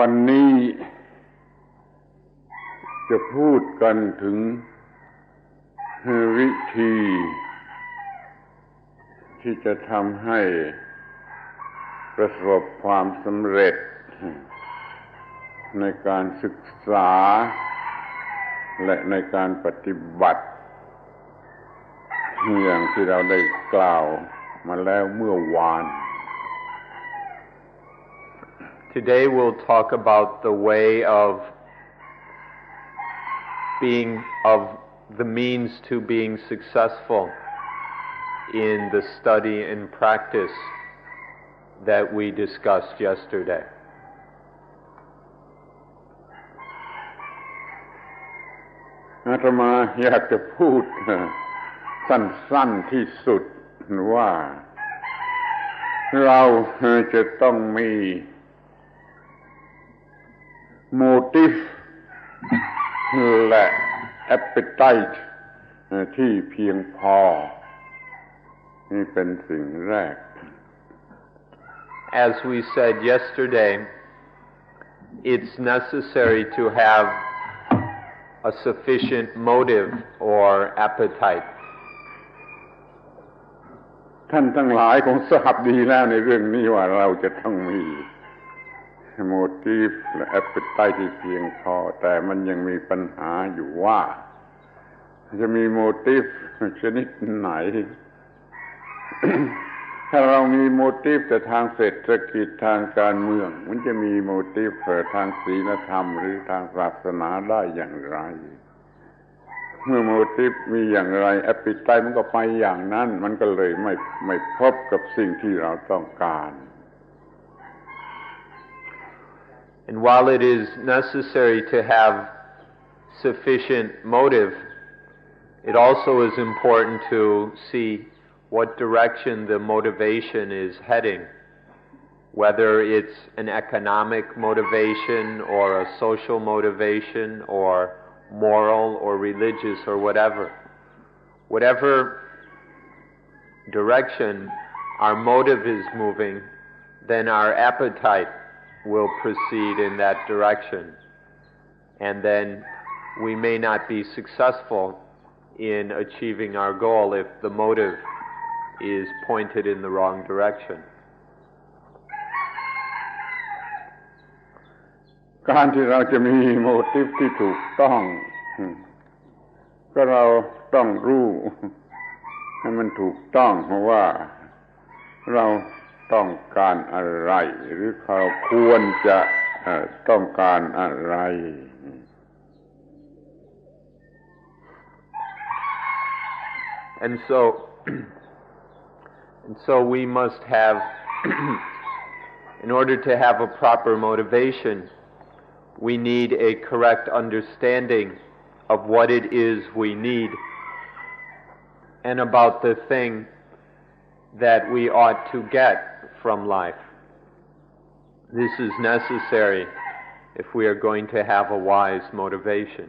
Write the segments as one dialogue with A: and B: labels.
A: วันนี้จะพูดกันถึงวิธีที่จะทำให้ประสบความสำเร็จในการศึกษาและในการปฏิบัติอย่างที่เราได้กล่าวมาแล้วเมื่อวาน
B: Today we'll talk about the way of the means to being successful in the study and practice that we discussed yesterday.
A: อาตมาอยากจะพูดสั้นๆที่สุดว่าเราจะต้องมีmotive และ appetite ที่เพียงพอนี่เป็นสิ่งแรก
B: As we said yesterday, it's necessary to have a sufficient motive or appetite.
A: ท่านทั้งหลายคงทราบดีแล้วในเรื่องนี้ว่าเราจะต้องมีmotive และ appetite ที่เพียงพอแต่มันยังมีปัญหาอยู่ว่าจะมี motive ชนิดไหน ถ้าเรามี motive แต่ทางเศรษฐกิจทางการเมืองมันจะมี motive ทางศีลธรรมหรือทางศาสนาได้อย่างไรเมื่อ motive มีอย่างไร appetite มันก็ไปอย่างนั้นมันก็เลยไม่พบกับสิ่งที่เราต้องการ
B: And while it is necessary to have sufficient motive, it also is important to see what direction the motivation is heading, whether it's an economic motivation or a social motivation or moral or religious or whatever. Whatever direction our motive is moving, then our appetite will proceed in that direction. And then we may not be successful in achieving our goal if the motive is pointed in the wrong direction.
A: การที่เราจะมี motive ที่ถูกต้องก็เราต้องรู้ให้มันถูกต้องเพราะว่าเราต้องการอะไรหรือเราควรจะต้องการอะไร
B: And so we must have in order to have a proper motivation, we need a correct understanding of what it is we need and about the thing that we ought to get from life. This is necessary if we are going to have a wise motivation.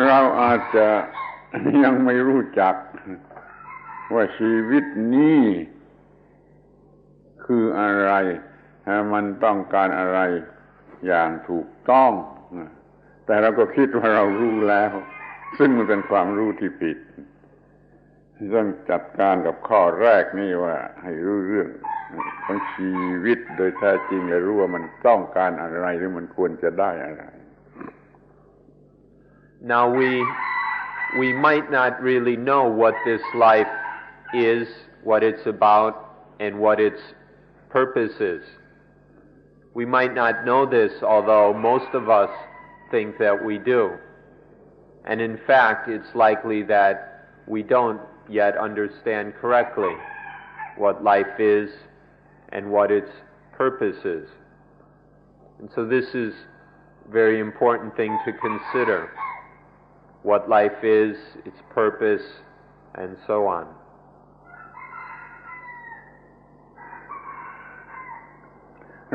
A: เราอาจจะยังไม่รู้จักว่าชีวิตนี้คืออะไรมันต้องการอะไรอย่างถูกต้องแต่เราก็คิดว่าเรารู้แล้วซึ่งมันเป็นความรู้ที่ผิดต้องจัดการกับข้อแรกนี่ว่าให้รู้เรื่องของชีวิตโดยแท้จริงและรู้ว่ามันต้องการอะไรหรือมันควรจะได้อะไร
B: Now we might not really know what this life is, what it's about, and what its purpose is. We might not know this, although most of us think that we do. And in fact, it's likely that we don't yet understand correctly what life is and what its purpose is. And so this is a very important thing to consider. What life is, its purpose, and so on.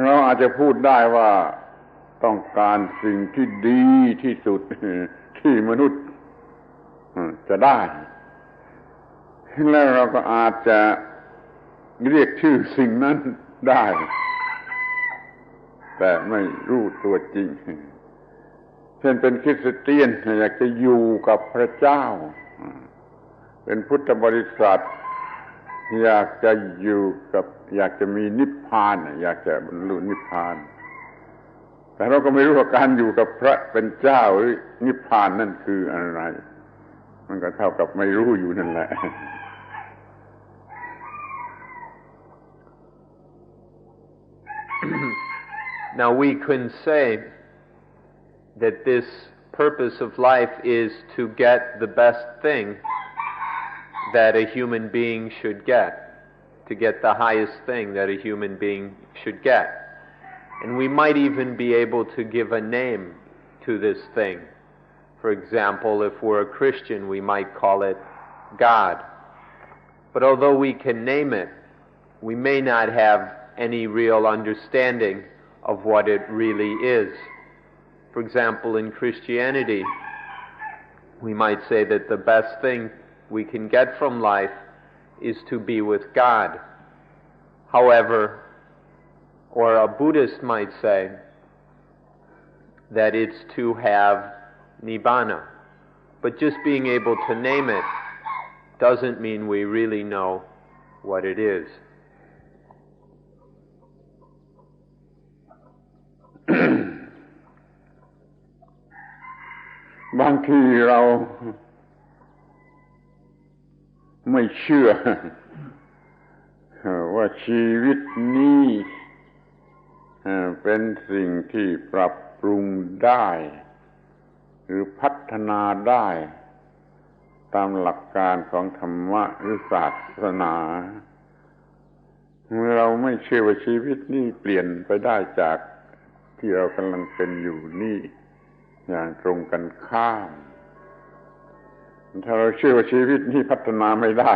A: เราอาจจะพูดได้ว่าต้องการสิ่งที่ดีที่สุดที่มนุษย์จะได้ แล้วเราก็อาจจะ เรียกชื่อสิ่งนั้นได้แต่ไม่รู้ตัวจริงเช่นเป็นคริสเตียนอยากจะอยู่กับพระเจ้าเป็นพุทธบริษัทอยากจะอยู่กับอยากจะมีนิพพานอยากจะบรรลุนิพพานแต่เราก็ไม่รู้ว่าการอยู่กับพระเป็นเจ้าหรือนิพพานนั่นคืออะไรมันก็เท่ากับไม่รู้อยู่นั่นแหละ
B: Now we can say that this purpose of life is to get the best thing that a human being should get, to get the highest thing that a human being should get. And we might even be able to give a name to this thing. For example, if we're a Christian, we might call it God. But although we can name it, we may not have any real understanding of what it really is. For example, in Christianity, we might say that the best thing we can get from life is to be with God. However, or a Buddhist might say that it's to have Nibbana. But just being able to name it doesn't mean we really know what it is.
A: บางทีเราไม่เชื่อว่าชีวิตนี้เป็นสิ่งที่ปรับปรุงได้หรือพัฒนาได้ตามหลักการของธรรมะหรือศาสนาเราไม่เชื่อว่าชีวิตนี้เปลี่ยนไปได้จากที่เรากำลังเป็นอยู่นี่อย่างตรงกันข้ามถ้าเราเชื่อว่าชีวิตนี้พัฒนาไม่ได้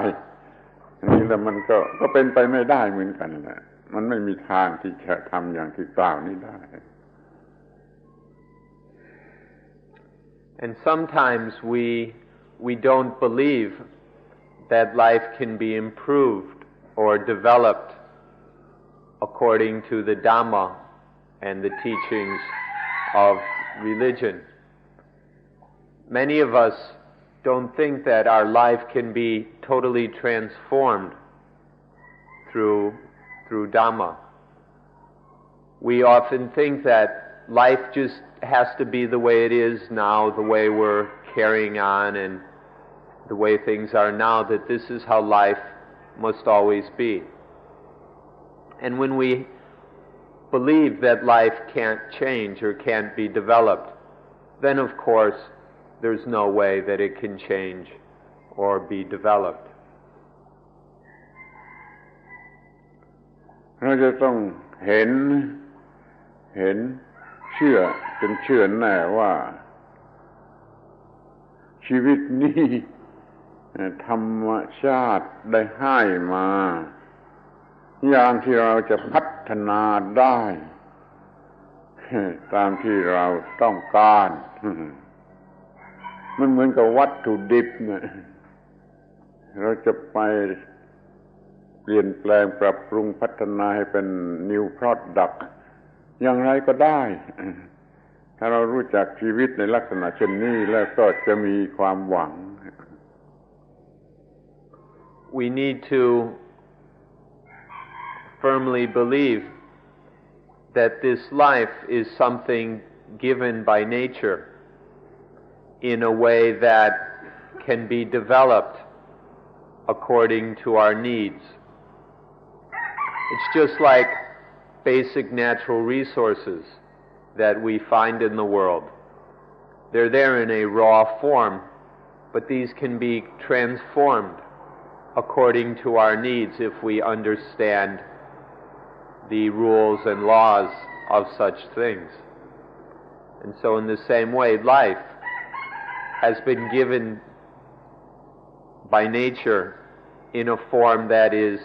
A: นี่แล้วมันก็เป็นไปไม่ได้เหมือนกันแหละมันไม่มีทางที่จะทำอย่างที่กล่าวนี้ได้
B: And sometimes we don't believe that life can be improved or developed according to the Dhamma and the teachings of religion. Many of us don't think that our life can be totally transformed through Dhamma. We often think that life just has to be the way it is now, the way we're carrying on and the way things are now, that this is how life must always be. And when we believe that life can't change or can't be developed, then of course there's no way that it can change or be developed.
A: เราจะต้องเห็นเชื่อจนเชื่อแน่ว่าชีวิตนี้ธรรมชาติได้ให้มาอย่างที่เราจะพัฒนาได้ตามที่เราต้องการมันเหมือนกับวัตถุดิบเนี่ยเราจะไปเปลี่ยนแปลงปรับปรุงพัฒนาให้เป็น new product อย่างไรก็ได้ถ้าเรารู้จักชีวิตในลักษณะเช่นนี้แล้วก็จะมีความหวัง
B: We need to firmly believe that this life is something given by nature in a way that can be developed according to our needs. It's just like basic natural resources that we find in the world. They're there in a raw form, but these can be transformed according to our needs if we understand the rules and laws of such things. And so in the same way, life has been given by nature in a form that is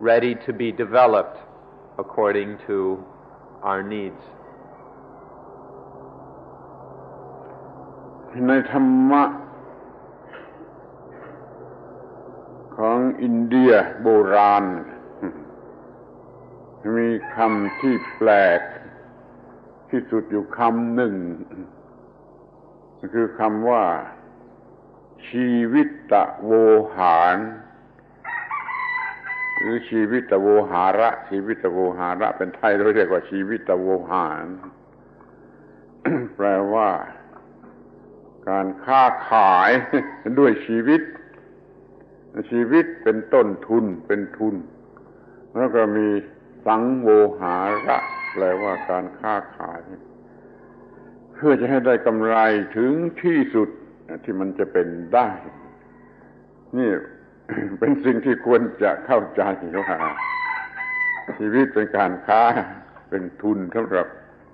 B: ready to be developed according to our needs.
A: ในธรรมะของอินเดียโบราณ มีคำที่แปลกที่สุดอยู่คำหนึ่งคือคำว่าชีวิตโวหารหรือชีวิตโวหาระชีวิตโวหาระเป็นไทยเราเรียกว่าชีวิตโวหาร แปลว่าการค้าขายด้วยชีวิตเป็นต้นทุนเป็นทุนแล้วก็มีสังโวหาระแปลว่าการค้าขายเพื่อจะให้ได้กำไรถึงที่สุดที่มันจะเป็นได้นี่ เป็นสิ่งที่ควรจะเข้าใจว่าชีวิตเป็นการค้าเป็นทุนสำหรับ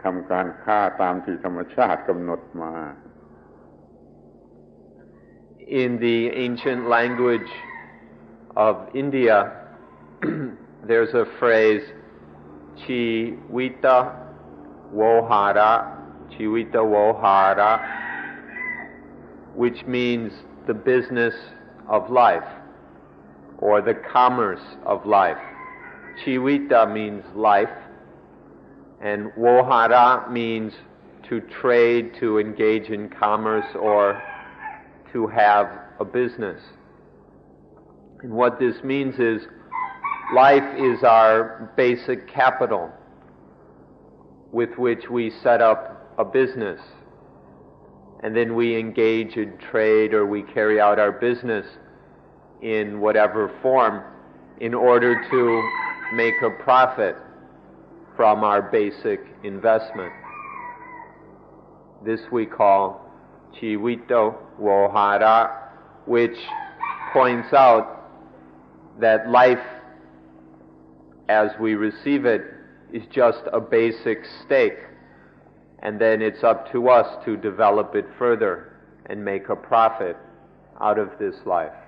A: ทำการค้าตามที่ธรรมชาติกำหนดมา
B: In the ancient language of India, there's a phrase, Chivita Vohara, which means the business of life, or the commerce of life. Chivita means life, and Vohara means to trade, to engage in commerce, or to have a business. And what this means is life is our basic capital with which we set up a business. And then we engage in trade or we carry out our business in whatever form in order to make a profit from our basic investment. This we call Chivito Vohara, which points out that life as we receive it is just a basic stake, and then it's up to us to develop it further and make a profit out of this life.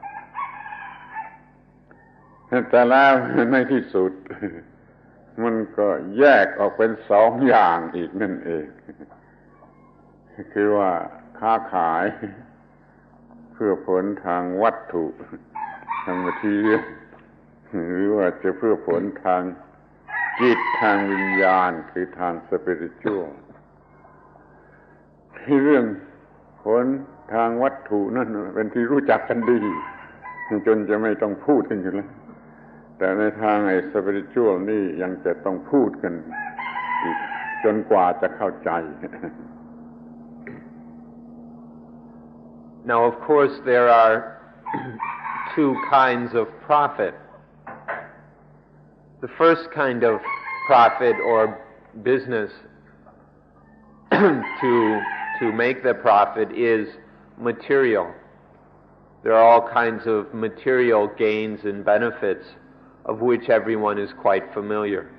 A: แต่แล้วในที่สุดมันก็แยกออกเป็นสองอย่างอีกนั่นเองคือว่าค้าขายเพื่อผลทางวัตถุทางmaterialหรือว่าจะเพื่อผลทางจิตทางวิญญาณคือทาง spiritual ที่เรื่องผลทางวัตถุนั่นเป็นที่รู้จักกันดีจนจะไม่ต้องพูดกันอยู่แล้วแต่ในทางspiritual นี่ยังจะต้องพูดกันอีกจนกว่าจะเข้าใจ
B: Now, of course, there are two kinds of profit. The first kind of profit or business to make the profit is material. There are all kinds of material gains and benefits of which everyone is quite familiar.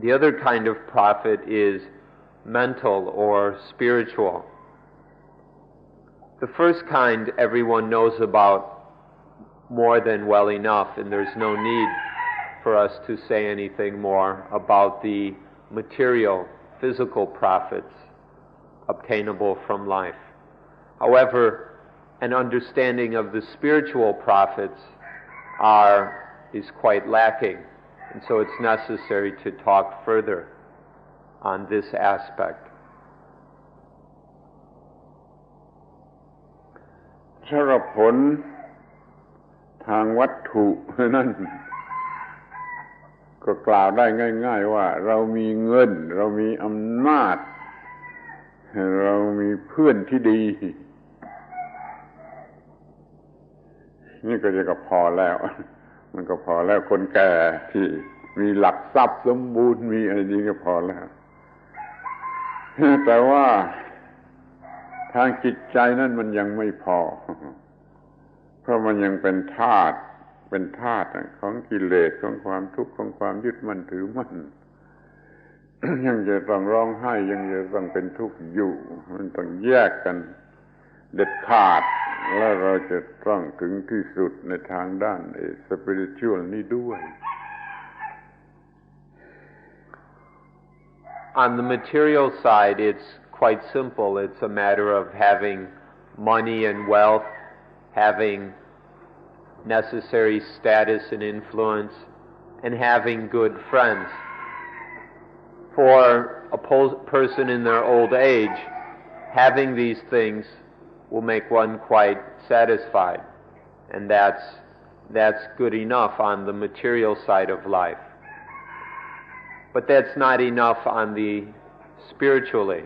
B: The other kind of profit is mental or spiritual. The first kind everyone knows about more than well enough, and there's no need for us to say anything more about the material, physical profits obtainable from life. However, an understanding of the spiritual profits is quite lacking, and so it's necessary to talk further on this aspect.
A: สำหรับผลทางวัตถุนั่นก็กล่าวได้ง่ายๆว่าเรามีเงินเรามีอำนาจเรามีเพื่อนที่ดีนี่ก็จะพอแล้วมันก็พอแล้วคนแก่ที่มีหลักทรัพย์สมบูรณ์มีอะไรดีก็พอแล้วแต่ว่าทางจิตใจนั้นมันยังไม่พอเพราะมันยังเป็นทาสของกิเลสของความทุกข์ของความยึดมั่นถือมั่น ยังจะต้องร้องไห้ยังจะต้องเป็นทุกข์อยู่มันต้องแยกกันเด็ดขาดแล้วเราจะต้องถึงที่สุดในทางด้านspiritual นี้ด้วย
B: On the material side, it's quite simple. It's a matter of having money and wealth, having necessary status and influence, and having good friends. For a person in their old age, having these things will make one quite satisfied, and that's good enough on the material side of life. But that's not enough on the spiritually.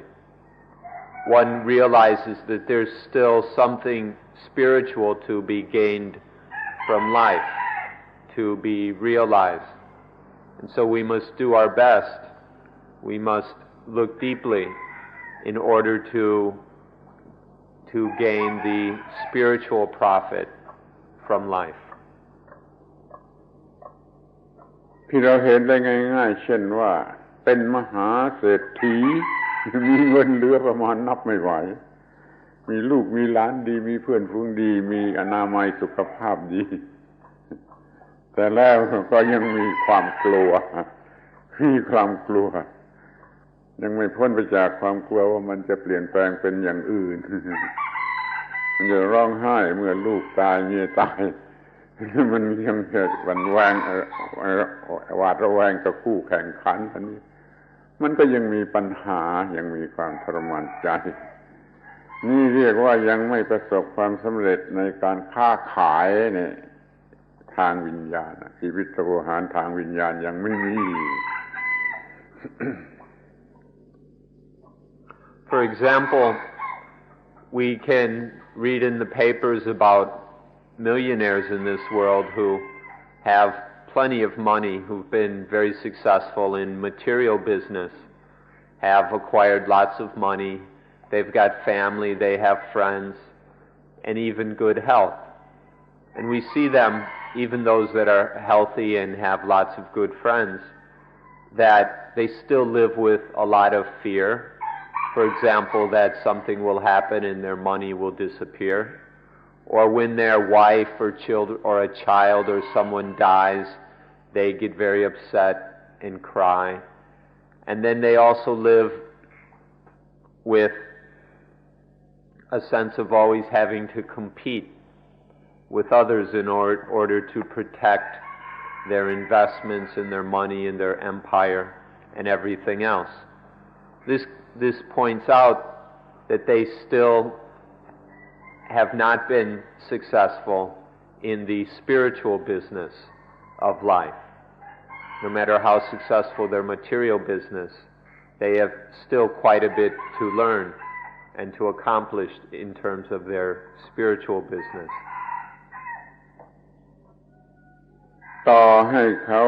B: One realizes that there's still something spiritual to be gained from life, to be realized. And so we must do our best. We must look deeply in order to gain the spiritual profit from life.
A: ที่เราเห็นได้ง่ายๆเช่นว่าเป็นมหาเศรษฐีมีเงินเหลือประมาณนับไม่ไหวมีลูกมีหลานดีมีเพื่อนฝูงดีมีอนามัยสุขภาพดีแต่แล้วก็ยังมีความกลัวยังไม่พ้นไปจากความกลัวว่ามันจะเปลี่ยนแปลงเป็นอย่างอื่นมันจะร้องไห้เมื่อลูกตายเมียตายมันยังเกิดหวั่นแวงหวาดระแวงกับคู่แข่งขันอันนี้มันก็ยังมีปัญหายังมีความทรมานใจนี่เรียกว่ายังไม่ประสบความสำเร็จในการค้าขายเนี่ยทางวิญญาณชีวิตโวหารทางวิญญาณยังไม่มี
B: For example, we can read in the papers about millionaires in this world who have plenty of money, who've been very successful in material business, have acquired lots of money, they've got family, they have friends, and even good health. And we see them, even those that are healthy and have lots of good friends, that they still live with a lot of fear. For example, that something will happen and their money will disappear. Or when their wife or children or a child or someone dies, they get very upset and cry. And then they also live with a sense of always having to compete with others in order to protect their investments and their money and their empire and everything else. This points out that they still have not been successful in the spiritual business of life. No matter how successful their material business, they have still quite a bit to learn and to accomplish in terms of their spiritual business.
A: ต่อให้เขา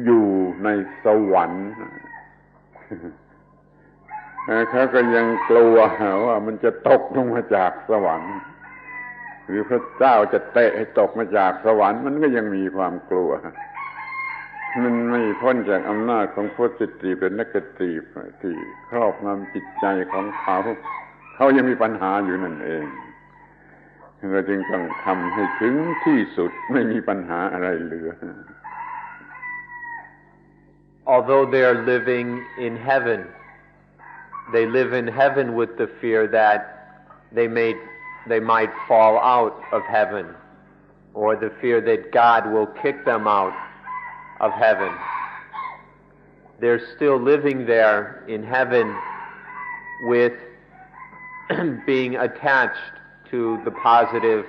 A: อยู่ในสวรรค์เขาก็ยังกลัวว่ามันจะตกลงมาจากสวรรค์หรือพระเจ้าจะเตะให้ตกมาจากสวรรค์มันก็ยังมีความกลัวมันไม่พ้นจากอำนาจของ positive และ negative ที่ครอบงำจิตใจของเขายังมีปัญหาอยู่นั่นเองเราจึงต้องทำให้ถึงที่สุดไม่มีปัญหาอะไรเหลือ
B: Although they are living in heaven, they live in heaven with the fear that they might fall out of heaven, or the fear that God will kick them out of heaven. They're still living there in heaven with being attached to the positive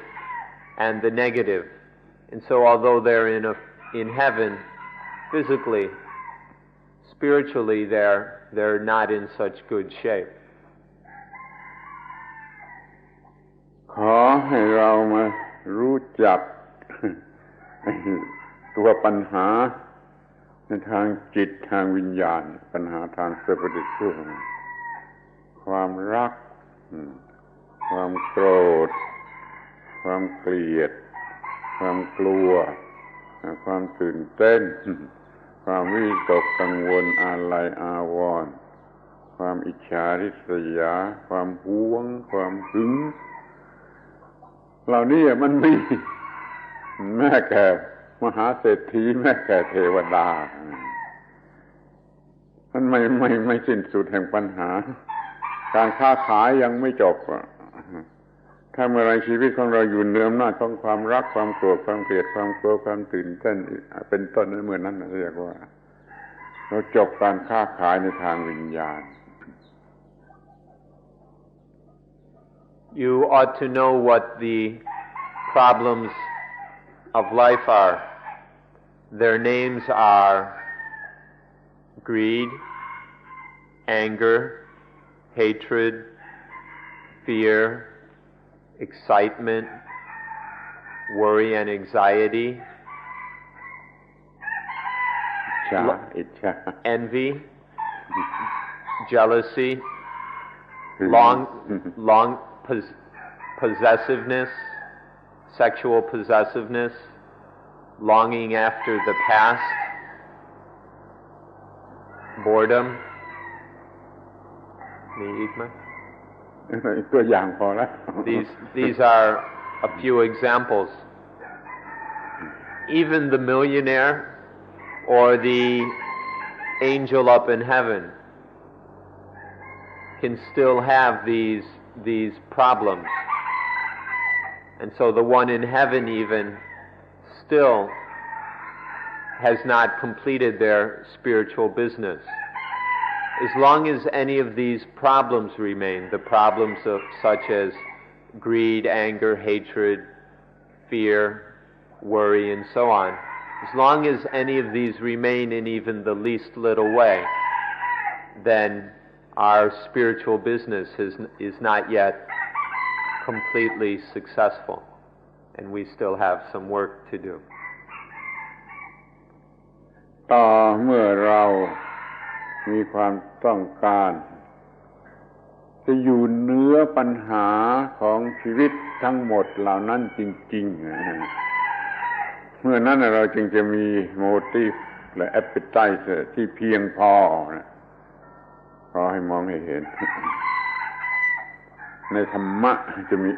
B: and the negative. And so although they're in heaven physically, spiritually they're not in such good shape.
A: ขอให้เรามารู้จักตัวปัญหาในทางจิตทางวิญญาณปัญหาทางสปิริตชั่วความรักความโกรธความเกลียดความกลัวความตื่นเต้นความวิตกกังวลอาลัยอาวรณ์ความอิจฉาริษยาความหวงความหึงเหล่านี้มันมีแม้แก่มหาเศรษฐีแม้แก่เทวดามันไม่สิ้นสุดแห่งปัญหาการค้าขายยังไม่จบ ถ้าเมื่อไรชีวิตของเราอยู่เหนืออำนาจของความรักความโกรธความเกลียดความกลัวความตื่นเต้นเป็นต้นนั้นเมื่อนั้นเรียกว่าเราจบการค้าขายในทางวิญญาณ
B: You ought to know what the problems of life are. Their names are greed, anger, hatred, fear, excitement, worry and anxiety, envy, jealousy, long possessiveness, sexual possessiveness, longing after the past, boredom. มีอีกไหม?
A: ตัวอย่างพอแล้ว
B: These are a few examples. Even the millionaire or the angel up in heaven can still have these problems. And so the one in heaven even still has not completed their spiritual business. As long as any of these problems remain, the problems of such as greed, anger, hatred, fear, worry, and so on, as long as any of these remain in even the least little way, then our spiritual business is not yet completely successful, and we still have some work to do.
A: ต่อเมื่อเรามีความต้องการจะอยู่เหนือปัญหาของชีวิตทั้งหมดเหล่านั้นจริงๆเมื่อนั้นเราจึงจะมีโมทีฟและ appetite ที่เพียงพอให้มองให้เห็นในธรรมะจะมี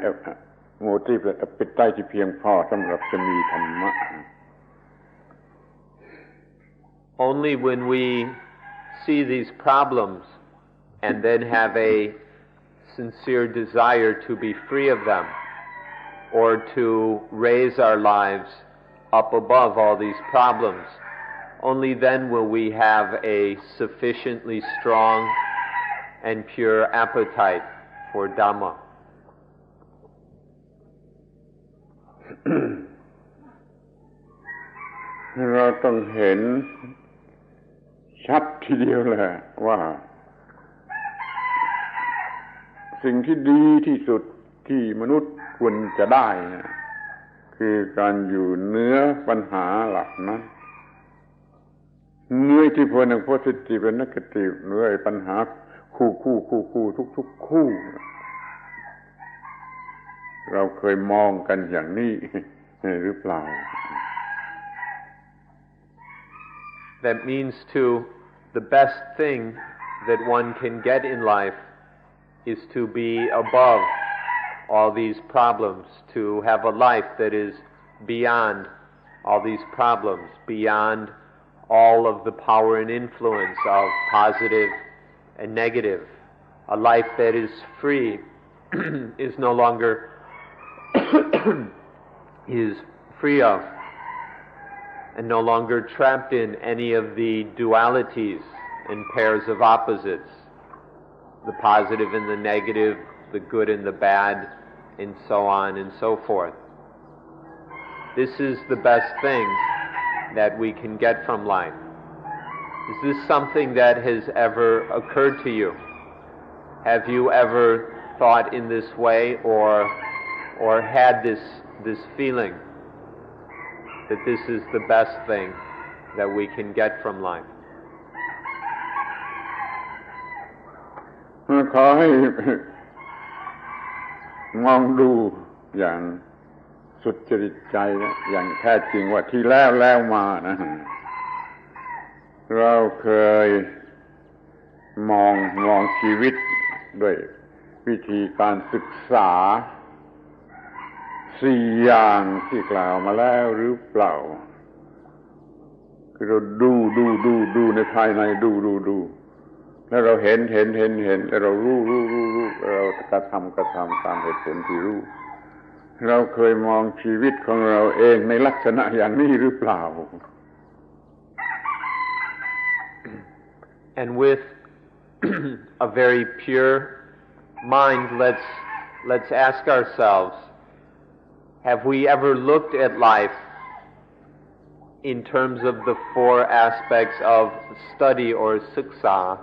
A: โมทีฟและ appetite ที่เพียงพอสำหรับจะมีธรรมะ
B: Only when we see these problems and then have a sincere desire to be free of them or to raise our lives up above all these problems, only then will we have a sufficiently strong and pure appetite for Dhamma.
A: เราต้องเห็นชัดทีเดียวแหละว่าสิ่งที่ดีที่สุดที่มนุษย์ควรจะได้คือการอยู่เหนือปัญหาหลักนั้นเหนืออิทธิพลของ positive และ negative เหนือปัญหาคู่ทุกคู่เราเคยมองกันอย่างนี้หรือเปล่า
B: That means the best thing that one can get in life is to be above all these problems, to have a life that is beyond all these problems, beyond all of the power and influence of positive and negative. A life that is free is no longer is free of and no longer trapped in any of the dualities and pairs of opposites, the positive and the negative, the good and the bad, and so on and so forth. This is the best thing that we can get from life. Is this something that has ever occurred to you? Have you ever thought in this way or had this feeling that this is the best thing that we can get from life?
A: ขอให้มองดูอย่างสุจริตใจนะอย่างแท้จริงว่าที่แล้วมานะเราเคยมองชีวิตด้วยวิธีการศึกษา4อย่างที่กล่าวมาแล้วหรือเปล่าคือเราดูในภายในดูแล้วเราเห็นแล้วเรารู้เรากระทำตามเหตุผลที่รู้ เราเคยมองชีวิตของเราเองในลักษณะอย่างนี้หรือเปล่า
B: And with a very pure mind, let's ask ourselves, have we ever looked at life in terms of the four aspects of study or siksa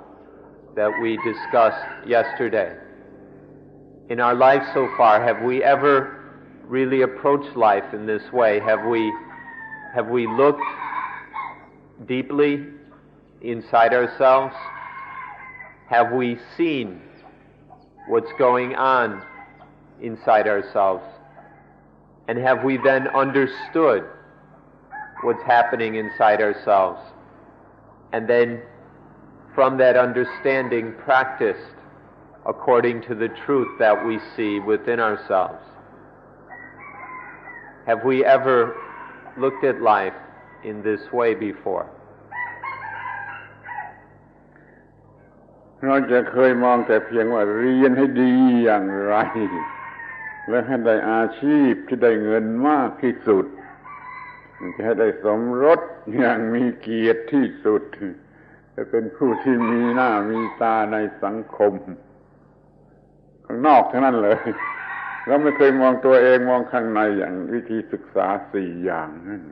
B: that we discussed yesterday? In our life so far, have we ever really approached life in this way? Have we looked deeply inside ourselves? Have we seen what's going on inside ourselves? And have we then understood what's happening inside ourselves? And then from that understanding practiced according to the truth that we see within ourselves? Have we ever looked at life in this way before?
A: เราจะเคยมองแต่เพียงว่าเรียนให้ดีอย่างไรและให้ได้อาชีพที่ได้เงินมากที่สุดจะให้ได้สมรสอย่างมีเกียรติที่สุดจะเป็นผู้ที่มีหน้ามีตาในสังคมข้างนอกทั้งนั้นเลยเราไม่เคยมองตัวเองมองข้างในอย่างวิธีศึกษา4อย่างนั่น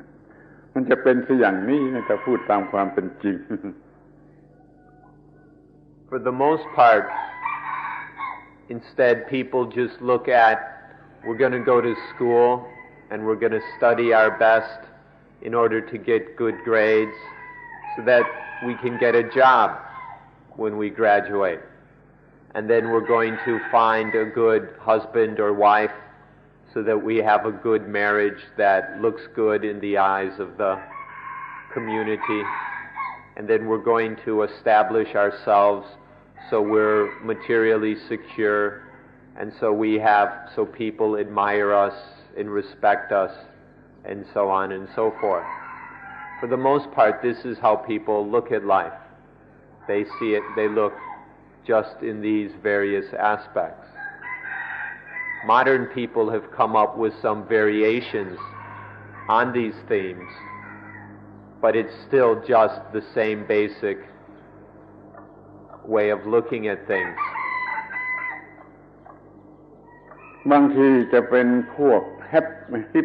A: มันจะเป็นสิอย่างนี้นะจะพูดตามความเป็นจริง
B: For the most part, instead people just look at, we're going to go to school and we're going to study our best in order to get good grades so that we can get a job when we graduate. And then we're going to find a good husband or wife so that we have a good marriage that looks good in the eyes of the community. And then we're going to establish ourselves so we're materially secure, and so people admire us and respect us, and so on and so forth. For the most part, this is how people look at life. They see it, they look just in these various aspects. Modern people have come up with some variations on these themes, but it's still just the same basic way of looking at things.
A: บางทีจะเป็นพวกฮิ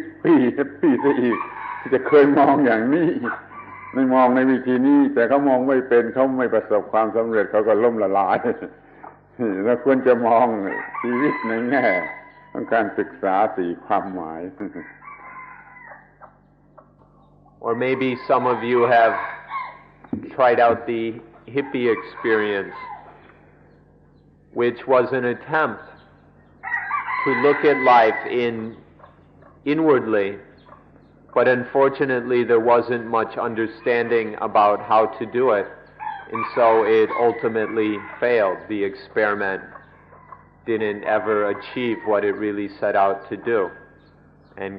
A: ปปี้ซะอีกจะเคยมองอย่างนี้ไม่มองในวิธีนี้แต่เขามองไม่เป็นเขาไม่ประสบความสำเร็จเขาก็ล่มละลายเราควรจะมองชีวิตในแง่ของการศึกษา4ความหมาย
B: Or maybe some of you have tried out the hippie experience, which was an attempt to look at life inwardly, but unfortunately there wasn't much understanding about how to do it, and so it ultimately failed. The experiment didn't ever achieve what it really set out to do, and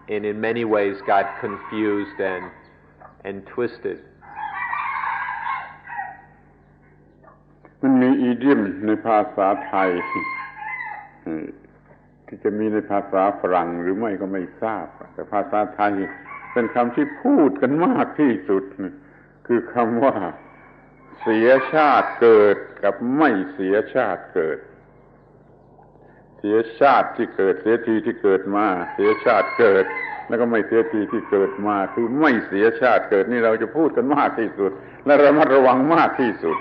B: in many ways got confused and twisted.
A: มันมีอีเดียมในภาษาไทยที่จะมีในภาษาฝรั่งหรือไม่ก็ไม่ทราบแต่ภาษาไทยเป็นคำที่พูดกันมากที่สุดคือคำว่าเสียชาติเกิดกับไม่เสียชาติเกิดเสียชาติที่เกิดเสียทีที่เกิดมาเสียชาติเกิดแล้วก็ไม่เสียทีที่เกิดมาคือไม่เสียชาติเกิดนี่เราจะพูดกันมากที่สุดและระมัดระวังมากที่สุด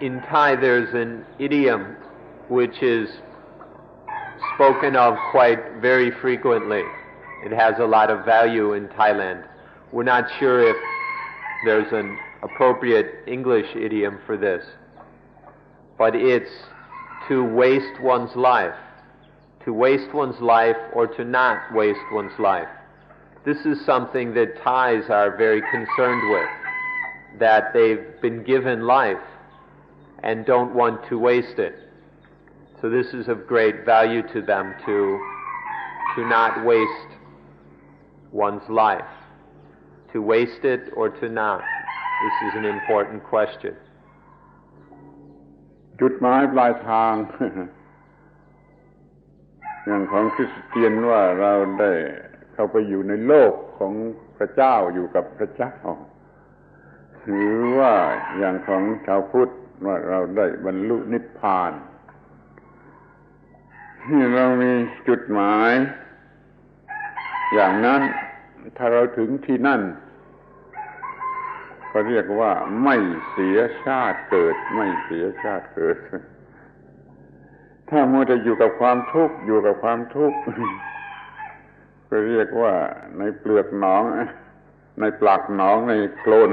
B: In Thai, there's an idiom which is spoken of quite very frequently. It has a lot of value in Thailand. We're not sure if there's an appropriate English idiom for this, but it's to waste one's life. To waste one's life or to not waste one's life. This is something that Thais are very concerned with, that they've been given life and don't want to waste it. So this is of great value to them to not waste one's life. To waste it or to not. This is an important question.
A: จุดหมายปลายทาง อย่างของคริสเตียนว่าเราได้เข้าไปอยู่ในโลกของพระเจ้าอยู่กับพระเจ้าหรือว่าอย่างของชาวพุทธว่าเราได้บรรลุนิพพานที่เรามีจุดหมายอย่างนั้นถ้าเราถึงที่นั่นก็เรียกว่าไม่เสียชาติเกิดไม่เสียชาติเกิดถ้ามัวแต่อยู่กับความทุกข์อยู่กับความทุกข์ก็เรียกว่าในเปลือกหนองในปลักหนองในโคลน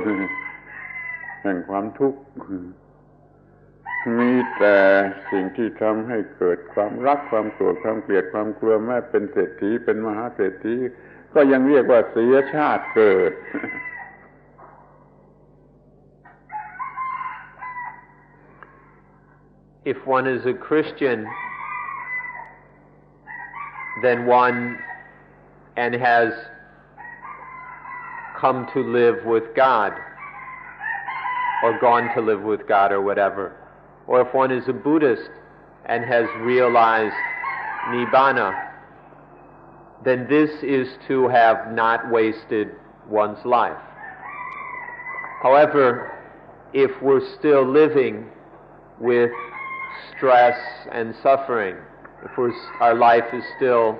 A: แห่งความทุกข์มีแต่สิ่งที่ทำให้เกิดความรักความโกรธความเกลียดความกลัวแม้เป็นเศรษฐีเป็นมหาเศรษฐีก็ยังเรียกว่าเสียชาติเกิด
B: If one is a Christian, then one and has come to live with God, or gone to live with God, or whatever. Or if one is a Buddhist and has realized Nibbana, then this is to have not wasted one's life. However, if we're still living with stress and suffering, if our life is still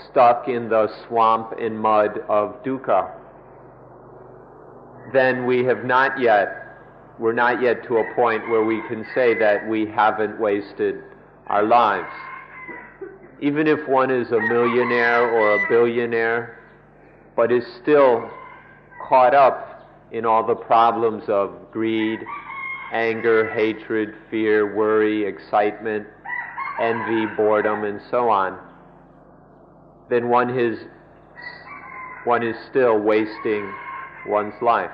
B: stuck in the swamp and mud of dukkha, then we're not yet to a point where we can say that we haven't wasted our lives. Even if one is a millionaire or a billionaire, but is still caught up in all the problems of greed, anger, hatred, fear, worry, excitement, envy, boredom, and so on, then one is still wasting one's life.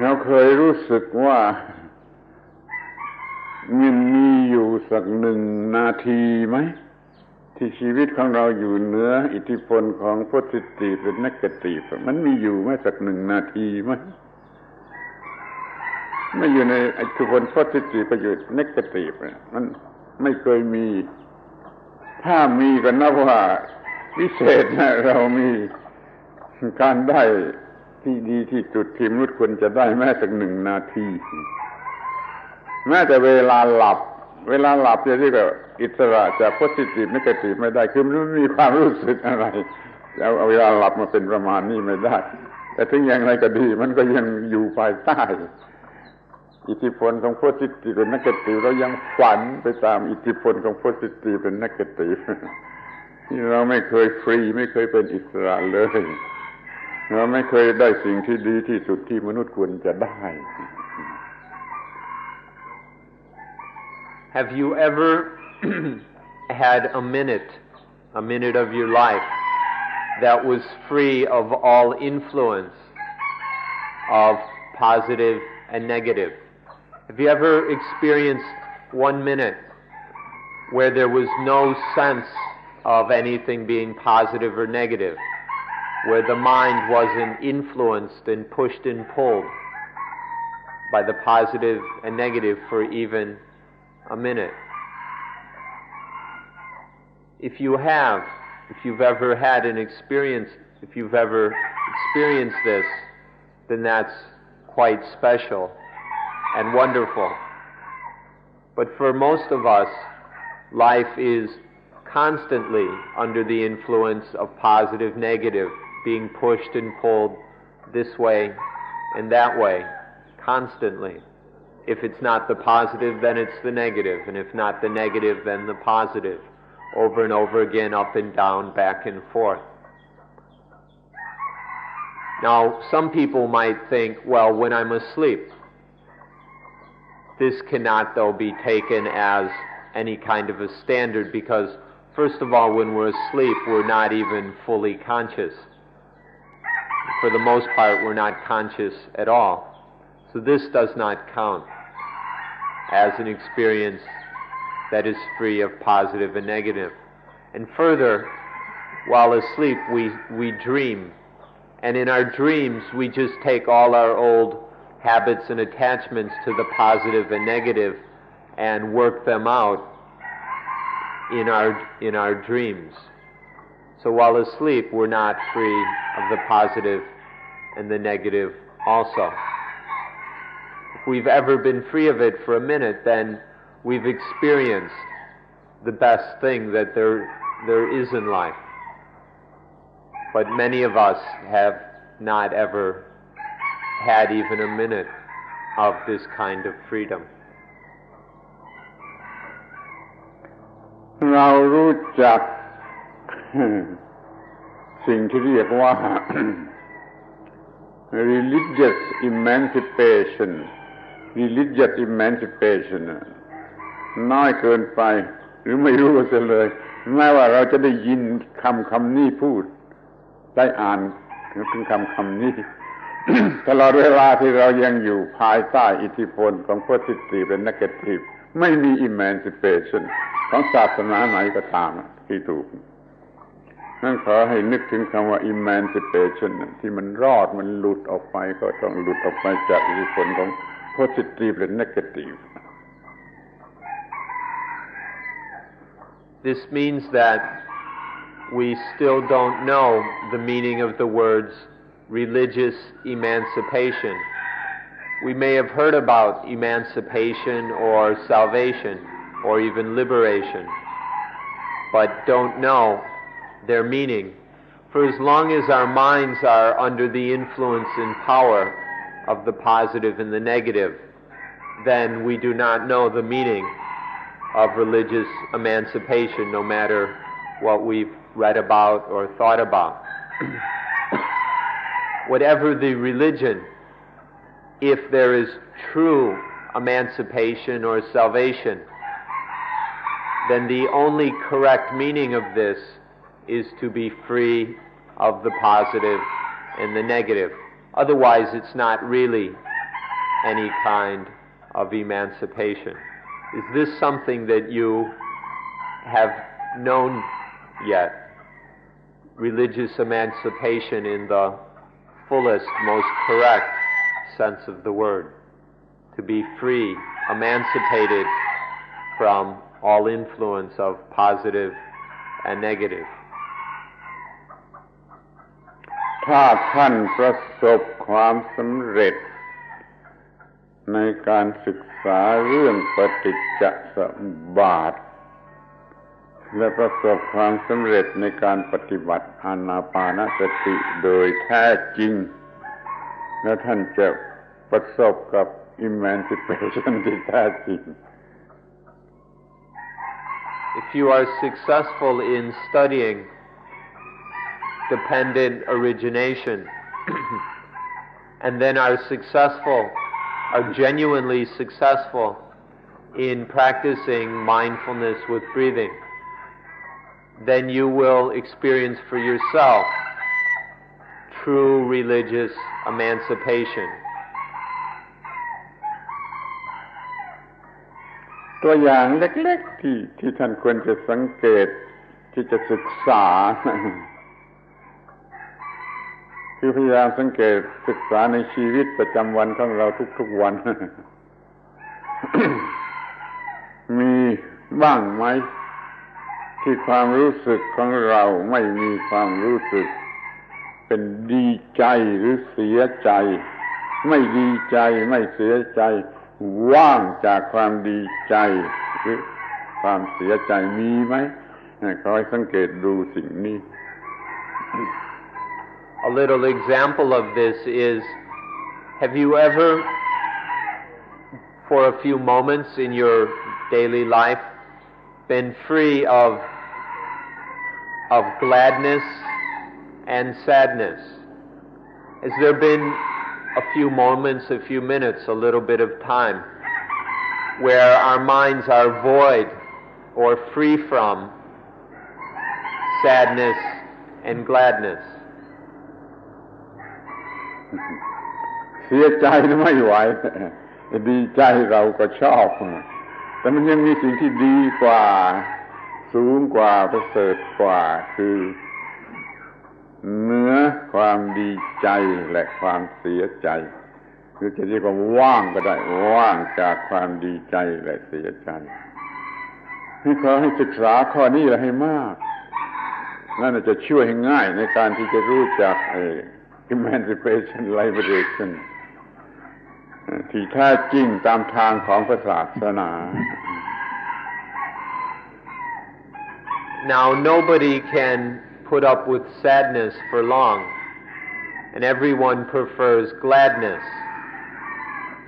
A: เราเคยรู้สึกว่ามันมีอยู่สัก1 นาทีไหมที่ชีวิตของเราอยู่เหนืออิทธิพลของ positive หรือ negative มันมีอยู่ไหมสัก1 นาทีไหมไม่อยู่ในอิทธิพล positive ประโยชน์ negative มันไม่เคยมีถ้ามีก็นับว่าวิเศษนะเรามีการได้ที่ดีที่สุดที่มนุษย์ควรจะได้แม้สัก1 นาทีแม้แต่เวลาหลับจะเรียกว่าอิสระจาก positive negative ไม่ได้คือมันไม่มีความรู้สึกอะไรเอาเวลาหลับมาเป็นประมาณนี้ไม่ได้แต่ถึงอย่างไรก็ดีมันก็ยังอยู่ภายใต้อิทธิพลของ positive และ negative เรายังฝันไปตามอิทธิพลของ positive และ negative ที่เราไม่เคยฟรีไม่เคยเป็นอิสระเลยเราไม่เคยได้สิ่งที่ดีที่สุดที่มนุษย์ควรจะได้
B: Have you ever had a minute of your life that was free of all influence of positive and negative? Have you ever experienced 1 minute where there was no sense of anything being positive or negative, where the mind wasn't influenced and pushed and pulled by the positive and negative for even a minute? If you've ever experienced this, then that's quite special and wonderful. But for most of us, life is constantly under the influence of positive, negative, being pushed and pulled this way and that way, constantly. If it's not the positive, then it's the negative, and if not the negative, then the positive, over and over again, up and down, back and forth. Now, some people might think, well, when I'm asleep, this cannot, though, be taken as any kind of a standard, because, first of all, when we're asleep, we're not even fully conscious. For the most part, we're not conscious at all. So this does not count as an experience that is free of positive and negative. And further, while asleep, we dream. And in our dreams, we just take all our old habits and attachments to the positive and negative, and work them out in our dreams. So while asleep, we're not free of the positive and the negative also. If we've ever been free of it for a minute, then we've experienced the best thing that there is in life. But many of us have not ever had even a minute of this kind of freedom.
A: เรารู้จัก สิ่งที่เรียกว่า religious emancipation น้อยเกินไปหรือไม่รู้เสียเลยแม้ว่าเราจะได้ยินคำนี้พูดได้อ่านถึงคำนี้ ตลอดเวลาที่เรายังอยู่ภายใต้อิทธิพลของ positive และ negative ไม่มี emancipation ของศาสนาไหนก็ตามที่ถูกนั่นขอให้นึกถึงคำว่า emancipation ที่มันรอดมันหลุดออกไปก็ต้องหลุดออกไปจากอิทธิพลของ positive และ negative.
B: This means that we still don't know the meaning of the words religious emancipation. We may have heard about emancipation or salvation or even liberation, but don't know their meaning. For as long as our minds are under the influence and power of the positive and the negative, then we do not know the meaning of religious emancipation, no matter what we've read about or thought about. Whatever the religion, if there is true emancipation or salvation, then the only correct meaning of this is to be free of the positive and the negative. Otherwise, it's not really any kind of emancipation. Is this something that you have known yet? Religious emancipation in the fullest, most correct sense of the word. To be free, emancipated from all influence of positive and negative.
A: ถ้าท่านประสบความสำเร็จในการศึกษาเรื่องปฏิจจสมุปบาทและประสบความสำเร็จในการปฏิบัติอานาปานสติโดยแท้จริงแล้วท่านจะประสบกับ emancipation ที่แท้จริง
B: If you are successful in studying dependent origination and then are genuinely successful in practicing mindfulness with breathing, then you will experience for yourself true religious emancipation.
A: ตัวอย่างเล็กๆที่ท่านควรจะสังเกตที่จะศึกษา คือพยายามสังเกตศึกษาในชีวิตประจำวันของเราทุกๆวัน มีบ้างไหมที่ความรู้สึกของเราไม่มีความรู้สึกเป็นดีใจหรือเสียใจไม่ดีใจไม่เสียใจว่างจากความดีใจหรือความเสียใจมีไหมขอให้สังเกตดูสิ่งนี้
B: A little example of this is, have you ever, for a few moments in your daily life, been free of gladness and sadness? Has there been a few moments, a few minutes, a little bit of time where our minds are void or free from sadness and gladness?
A: เสียใจไม่ไหวดีใจเราก็ชอบแต่มันยังมีสิ่งที่ดีกว่าสูงกว่าประเสริฐกว่าคือเหนือความดีใจและความเสียใจ รือจะเรียกว่าว่างก็ได้ว่างจากความดีใจและเสียใจให้ขอให้ศึกษาข้อนี้ละให้มากนั่นจะช่วยให้ง่ายในการที่จะรู้จักemancipation liberation ที่แท้จริงตามทางของพระศาสนา
B: Now nobody can put up with sadness for long, and everyone prefers gladness.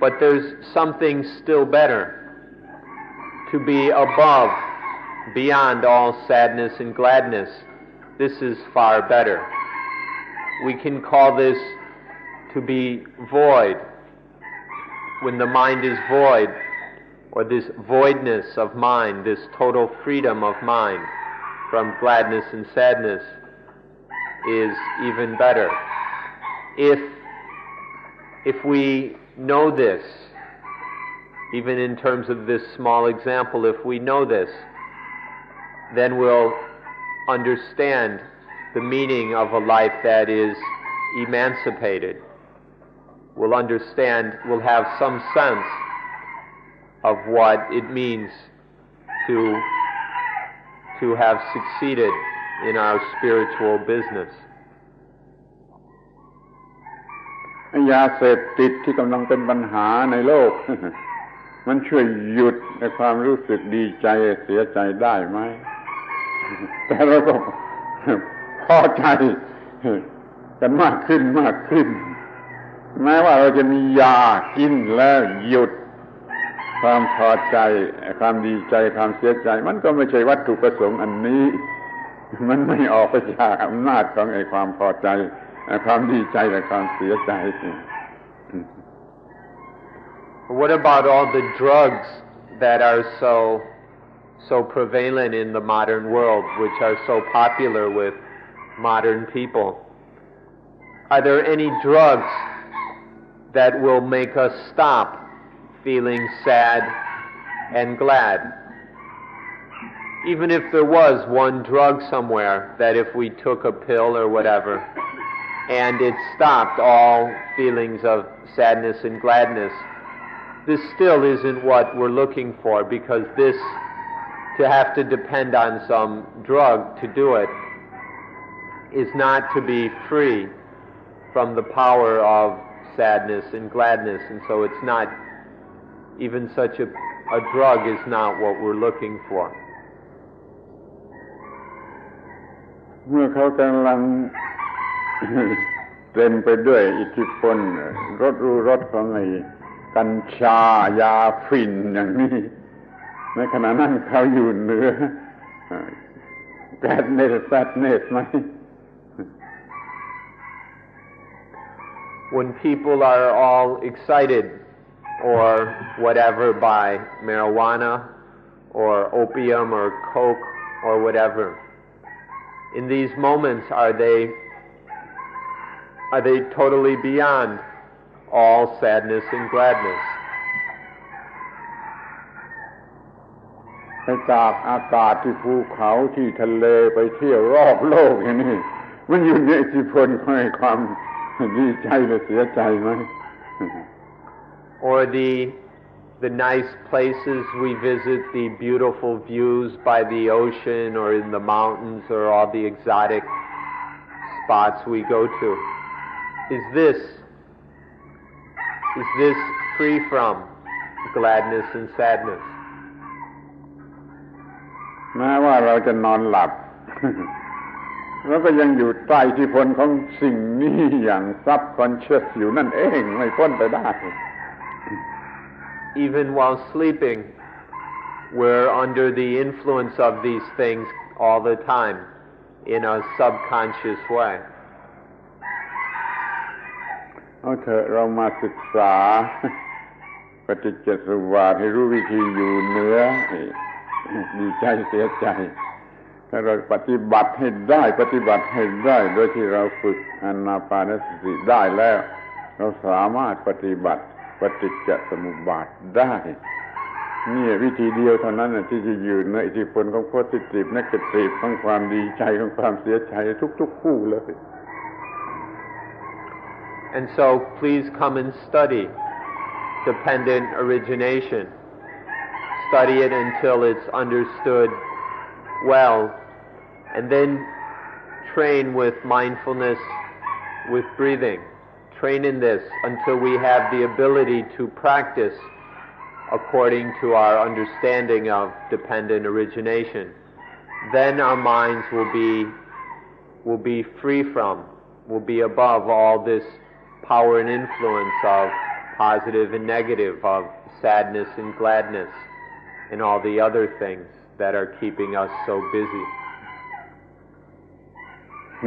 B: But there's something still better, to be above, beyond all sadness and gladness. This is far better. We can call this to be void. When the mind is void, or this voidness of mind, this total freedom of mind from gladness and sadness is even better. If we know this, even in terms of this small example, if we know this, then we'll understand the meaning of a life that is emancipated. We'll understand, we'll have some sense of what it means to have succeeded in our spiritual business.
A: ยาเสพติดที่กำลังเป็นปัญหาในโลก มันช่วยหยุดในความรู้สึกดีใจเสียใจได้ไหม แต่เราก็พอใจกันมากขึ้นมากขึ้นแม้ว่าเราจะมียากินแล้วหยุดความพอใจความดีใจความเสียใจมันก็ไม่ใช่วัตถุประสงค์อันนี้มันไม่ออกไปจากอำนาจของความพอใจความดีใจและความเสียใจ
B: What about all the drugs that are so prevalent in the modern world, which are so popular with modern people? Are there any drugs that will make us stop feeling sad and glad? Even if there was one drug somewhere that if we took a pill or whatever, and it stopped all feelings of sadness and gladness, this still isn't what we're looking for, because this, to have to depend on some drug to do it, is not to be free from the power of sadness and gladness, and so it's not, even such a drug is not what we're looking for.
A: เมื่อเขากำลัง เต็มไปด้วยอิทธิพลรสของไอ้กัญชายาฝิ่นอย่างนี้ในขณะนั้นเขาอยู่เหนือแกดเนสแซดเนสไหม
B: When people are all excited or whatever by marijuana or opium or coke or whatever, in these moments are they totally beyond all sadness and gladness?
A: ไปจากอากาศที่ภูเขาที่ทะเลไปเที่ยวรอบโลกอย่างนี้มันอยู่ในอิทธิพลของความดีใจหรือเสียใจไหม
B: Or the nice places we visit, the beautiful views by the ocean or in the mountains or all the exotic spots we go to. Is this free from gladness and sadness?
A: แม้ว่าเราจะนอนหลับ เราก็ยังอยู่ใต้อิทธิพลของสิ่งนี้อย่าง subconscious อยู่นั่นเองไม่พ้นไปได้
B: Even while sleeping, we're under the influence of these things all the time in a subconscious way.
A: เอาเถอะเรามาศึกษาปฏิจจสมุปบาทให้รู้วิธีอยู่เหนือดีใจเสียใจถ้าเราปฏิบัติให้ได้โดยที่เราฝึกอานาปานสติได้แล้วเราสามารถปฏิบัติปฏิจจสมุปบาทได้นี่วิธีเดียวเท่านั้นที่จะอยู่ในอิทธิพลของ positive negative ของความดีใจของความเสียใจทุกๆคู่เลย
B: And so please come and study dependent origination. Study it until it's understood well, and then train with mindfulness, with breathing. Train in this until we have the ability to practice according to our understanding of dependent origination. Then our minds will be free from, will be above all this power and influence of positive and negative, of sadness and gladness, and all the other things that are keeping us so busy.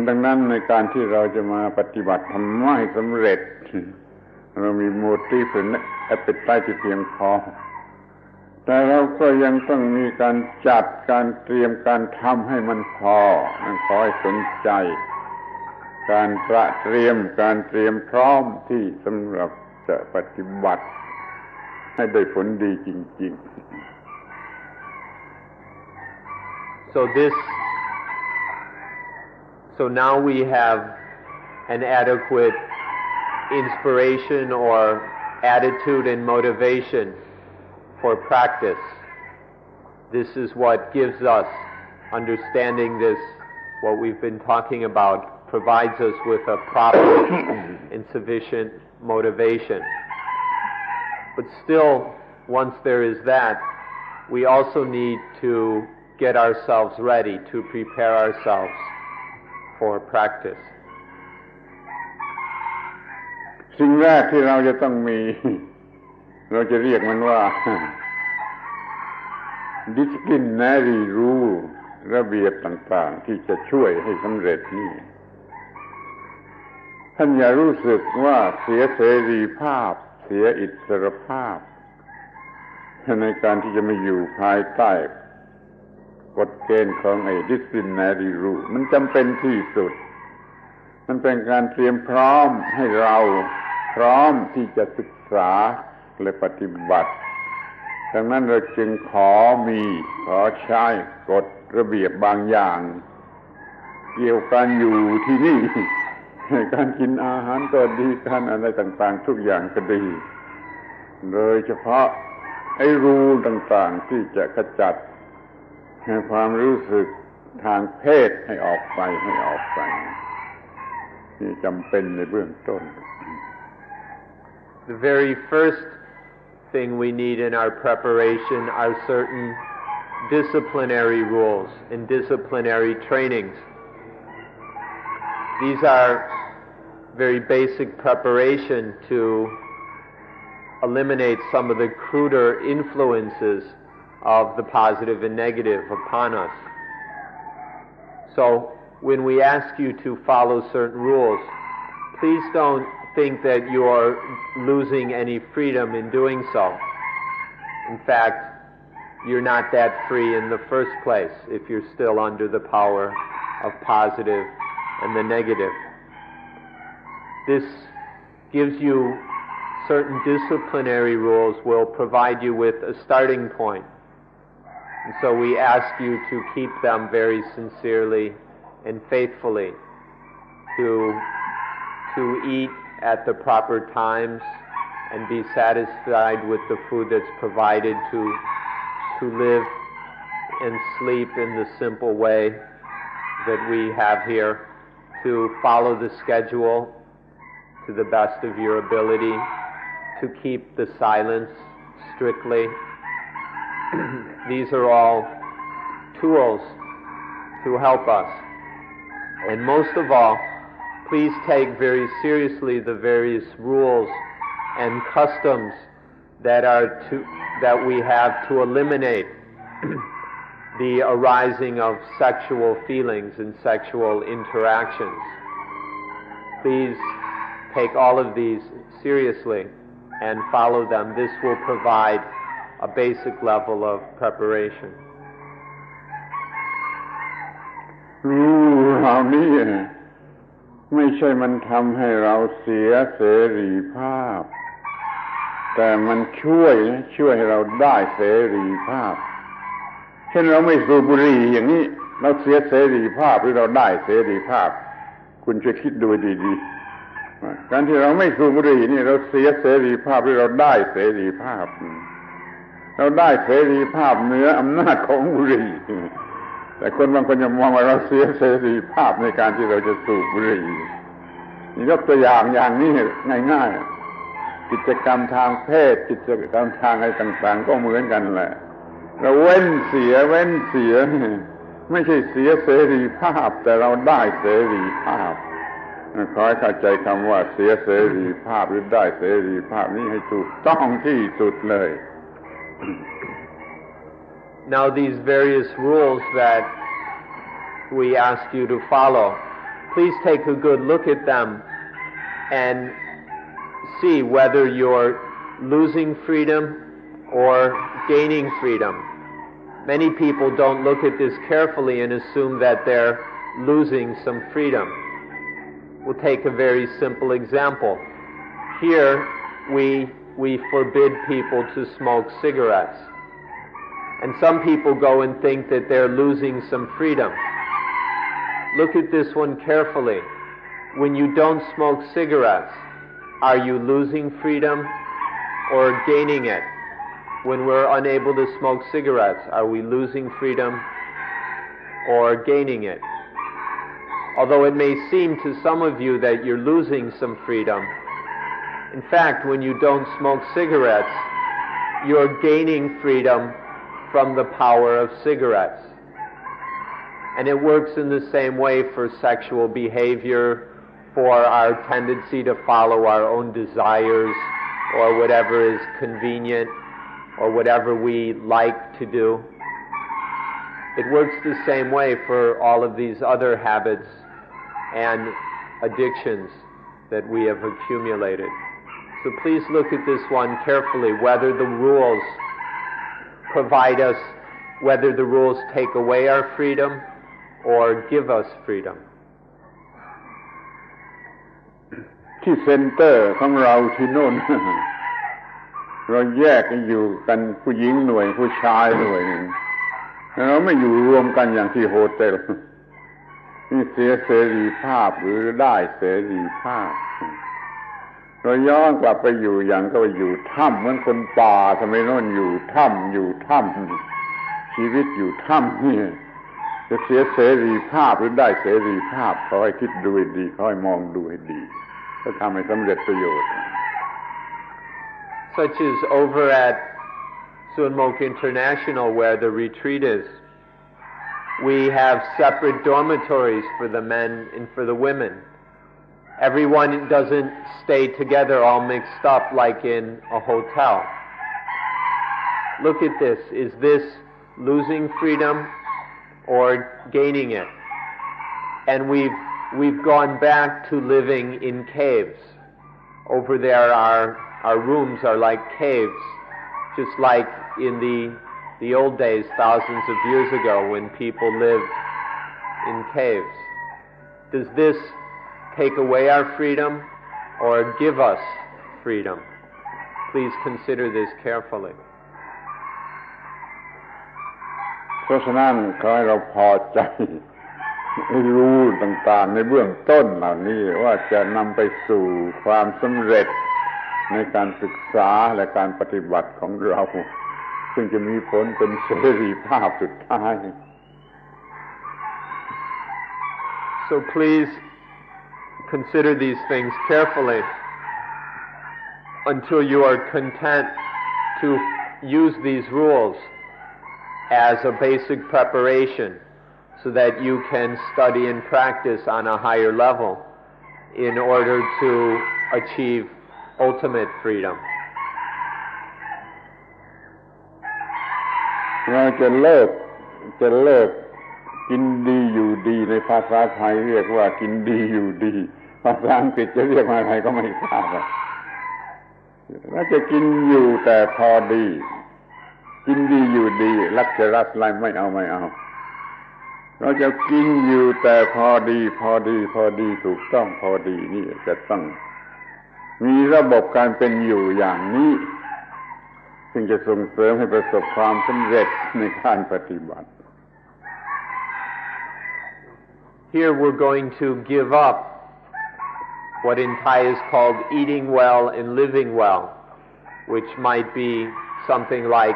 A: ดังนั้นในการที่เราจะมาปฏิบัติธรรมะให้สำเร็จเรามีโมทีฟและแอปเปิลไตที่เพียงพอแต่เราก็ยังต้องมีการจัดการเตรียมการทำให้มันพอขอให้สนใจการเตรียมพร้อมที่สำหรับจะปฏิบัติให้ได้ผลดีจริงๆ
B: So now we have an adequate inspiration or attitude and motivation for practice. This is what gives us understanding this, what we've been talking about, provides us with a proper and sufficient motivation. But still, once there is that, we also need to get ourselves ready, to prepare ourselves for practice.
A: สิ่งแรกที่เราจะต้องมีเราจะเรียกมันว่า disciplinary rule ระเบียบต่างๆที่จะช่วยให้สำเร็จนี่ท่านอย่ารู้สึกว่าเสียเสรีภาพเสียอิสรภาพในการที่จะมาอยู่ภายใต้กฎเกณฑ์ของไอ้ disciplinary rule มันจำเป็นที่สุดมันเป็นการเตรียมพร้อมให้เราพร้อมที่จะศึกษาและปฏิบัติดังนั้นเราจึงขอใช้กฎระเบียบบางอย่างเกี่ยวกับการอยู่ที่นี่การกินอาหารก็ดีการอะไรต่างๆทุกอย่างก็ดีโดยเฉพาะไอ้รูต่างๆที่จะขจัดความรู้สึกทางเพศให้ออกไปนี่จำเป็นในเบื้องต้น
B: The very first thing we need in our preparation are certain disciplinary rules and disciplinary trainings. These are very basic preparation to eliminate some of the cruder influences of the positive and negative upon us. So when we ask you to follow certain rules, please don't think that you are losing any freedom in doing so. In fact, you're not that free in the first place if you're still under the power of positive and the negative. This gives you certain disciplinary rules, will provide you with a starting point. And so we ask you to keep them very sincerely and faithfully, to eat at the proper times and be satisfied with the food that's provided, to live and sleep in the simple way that we have here, to follow the schedule to the best of your ability, to keep the silence strictly. These are all tools to help us. And most of all, please take very seriously the various rules and customs that we have to eliminate the arising of sexual feelings and sexual interactions. Please take all of these seriously and follow them. This will provide a basic level of preparation.
A: รู้เหล่านี้ไม่ใช่มันทำให้เราเสียเสรีภาพแต่มันช่วยให้เราได้เสรีภาพเช่นเราไม่สูบบุหรี่อย่างนี้เราเสียเสรีภาพหรือเราได้เสรีภาพคุณช่วยคิดดูดีๆ การที่เราไม่สูบบุหรี่นี่เราเสียเสรีภาพหรือเราได้เสรีภาพเราได้เสรีภาพเหนืออำนาจของบุหรี่แต่คนบางคนจะมองว่าเราเสียเสรีภาพในการที่เราจะสูบบุหรี่นี่ยกตัวอย่างนี้ง่ายๆกิจกรรมทางเพศกิจกรรมทางอะไรต่างๆก็เหมือนกันแหละเราเว้นเสียไม่ใช่เสียเสรีภาพแต่เราได้เสรีภาพขอให้เข้าใจคำว่าเสียเสรีภาพหรือได้เสรีภาพนี้ให้ถูกต้องที่สุดเลย
B: Now these various rules that we ask you to follow, please take a good look at them and see whether you're losing freedom or gaining freedom. Many people don't look at this carefully and assume that they're losing some freedom. We'll take a very simple example. Here we forbid people to smoke cigarettes. And some people go and think that they're losing some freedom. Look at this one carefully. When you don't smoke cigarettes, are you losing freedom or gaining it? When we're unable to smoke cigarettes, are we losing freedom or gaining it? Although it may seem to some of you that you're losing some freedom, in fact, when you don't smoke cigarettes, you're gaining freedom from the power of cigarettes. And it works in the same way for sexual behavior, for our tendency to follow our own desires, or whatever is convenient, or whatever we like to do. It works the same way for all of these other habits and addictions that we have accumulated. So please look at this one carefully, whether the rules provide us, whether the rules take away our freedom or give us freedom.
A: ที่เซ็นเตอร์ของเราที่โน่น เราแยกกันอยู่กันผู้หญิงหน่วยผู้ชายหน่วยหนึ่งเราไม่อยู่รวมกันอย่างที่โฮเทลนี่เสียเสรีภาพหรือได้เสรีภาพเราย้อนกลับไปอยู่อย่างก็อยู่ถ้ำเหมือนคนป่าทำไมโน่นอยู่ถ้ำชีวิตอยู่ถ้ำนี่จะเสียเสรีภาพหรือได้เสรีภาพขอให้คิดดูให้ดีขอให้มองดูให้ดีก็ทำให้สำเร็จประโยชน์
B: Such as over at Sunmok International where the retreat is. We have separate dormitories for the men and for the women. Everyone doesn't stay together all mixed up like in a hotel. Look at this. Is this losing freedom or gaining it? And we've gone back to living in caves. Over there our rooms are like caves, just like in the old days, thousands of years ago, when people lived in caves. Does this take away our freedom or give us freedom? Please consider this carefully.
A: เพราะฉะนั้นขอให้เราพอใจรู้ต่างๆในเบื้องต้นเหล่านี้ว่าจะนำไปสู่ความสำเร็จในการศึกษาและการปฏิบัติของเราซึ่งจะมีผลเป็นเสรีภาพสุดท้าย
B: So please consider these things carefully until you are content to use these rules as a basic preparation so that you can study and practice on a higher level in order to achieve ultimate freedom.
A: เราจะเลิกกินดีอยู่ดีในภาษาไทยเรียกว่ากินดีอยู่ดีภาษาอังกฤษจะเรียกว่าอะไรก็ไม่ทราบเราจะกินอยู่แต่พอดีกินดีอยู่ดีรักจะรักอะไรไม่เอาเราจะกินอยู่แต่พอดีถูกต้องพอดีนี่จะต้องมีระบบการเป็นอยู่อย่างนี้ซึ่งจะส่งเสริมให้ประสบความสำเร็จในการปฏิบัติ
B: Here we're going to give up what in Thai is called eating well and living well, which might be something like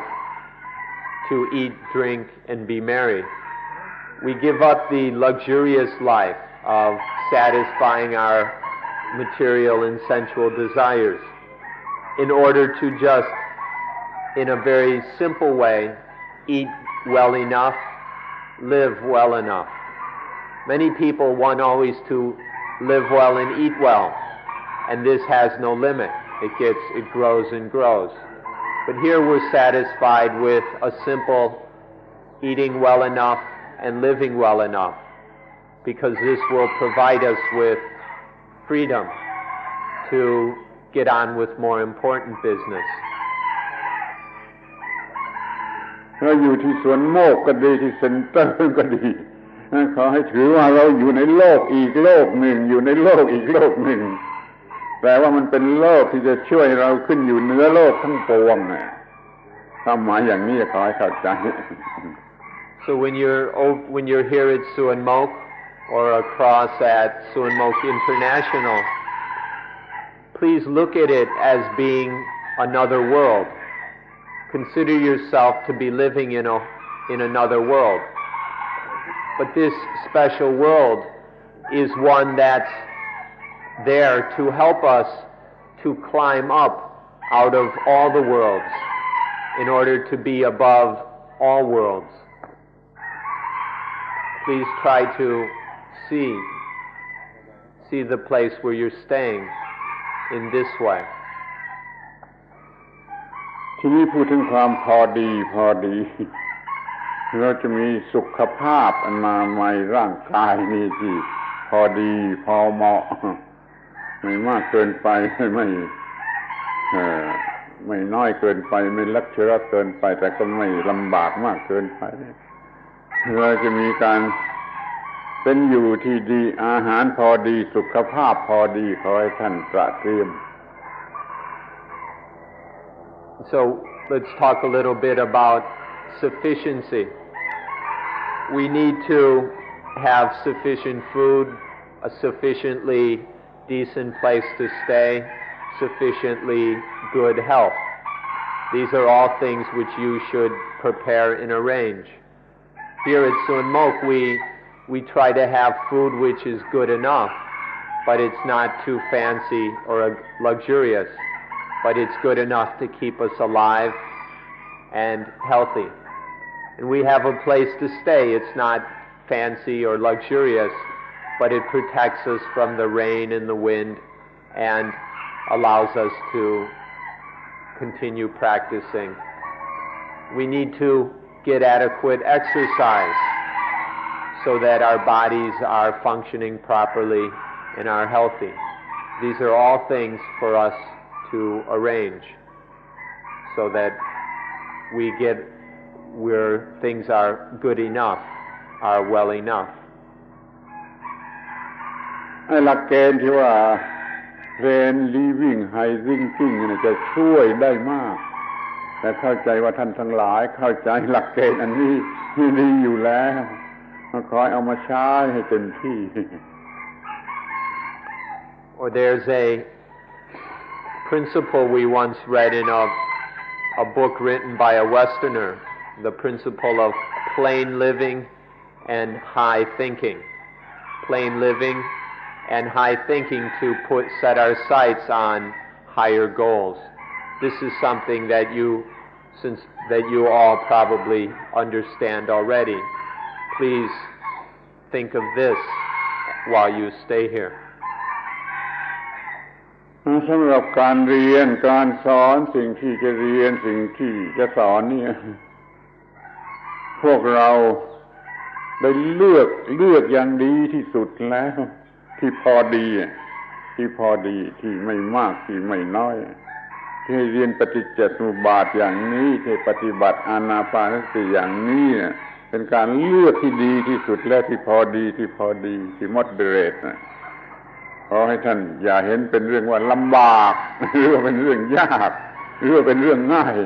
B: to eat, drink, and be merry. We give up the luxurious life of satisfying our material and sensual desires in order to just, in a very simple way, eat well enough, live well enough. Many people want always to live well and eat well, and this has no limit. It grows and grows. But here we're satisfied with a simple eating well enough and living well enough, because this will provide us with freedom to get on with more important business.
A: เราอยู่ที่สวนโมกก็ดีที่เซ็นเตอร์ก็ดีขอให้ถือว่าเราอยู่ในโลกอีกโลกหนึ่งอยู่ในโลกอีกโลกหนึ่งแต่ว่ามันเป็นโลกที่จะช่วยเราขึ้นอยู่เหนือโลกทั้งปวงนะความหมายอย่างนี้ขอให้เข้าใจ
B: So when you're here at Suan Mok or across at Suan Mok International, please look at it as being another world. Consider yourself to be living in another world. But this special world is one that's there to help us to climb up out of all the worlds in order to be above all worlds. Please try to see the place where you're staying in this way.
A: ทีนี้พูดถึงความพอดีเราจะมีสุขภาพอนามัยร่างกายนี่ที่พอดีพอเหมาะไม่มากเกินไปไม่น้อยเกินไปไม่ลักชัวร์เกินไปแต่ก็ไม่ลำบากมากเกินไปเราจะมีการเป็นอยู่ที่ดีอาหารพอดีสุขภาพพอดีขอให้ท่านตระเตรียม
B: So let's talk a little bit about sufficiency. We need to have sufficient food, a sufficiently decent place to stay, sufficiently good health. These are all things which you should prepare and arrange. Here at Suan Mok, we try to have food which is good enough, but it's not too fancy or luxurious, but it's good enough to keep us alive and healthy. And we have a place to stay. It's not fancy or luxurious, but it protects us from the rain and the wind and allows us to continue practicing. We need to get adequate exercise so that our bodies are functioning properly and are healthy. These are all things for us to arrange so that where things are good enough, are well enough.
A: หลักเกณฑ์ที่ว่าเรนลีวิ่งไฮซิ่งกิ้งเนี่ยจะช่วยได้มากแต่เข้าใจว่าท่านทั้งหลายเข้าใจหลักเกณฑ์อันนี้ดีอยู่แล้วขอเอามาใช้ให้เต็มที่
B: Or there's a principle we once read in a book written by a Westerner, the principle of plain living and high thinking. Plain living and high thinking to set our sights on higher goals. This is something that you all probably understand already. Please think of this while you stay here.
A: สำหรับการเรียนการสอนสิ่งที่จะเรียนสิ่งที่จะสอนเนี่ยพวกเราได้เลือกอย่างดีที่สุดแล้วที่พอดีที่ไม่มากที่ไม่น้อยที่เรียนปฏิจจสมุปบาทอย่างนี้ที่ปฏิบัติอานาปานสติอย่างนี้เป็นการเลือกที่ดีที่สุดและที่พอดีที่ moderate ขอให้ท่านอย่าเห็นเป็นเรื่องว่าลำบากหรือว่าเป็นเรื่องยากหรือว่าเป็นเรื่องง่าย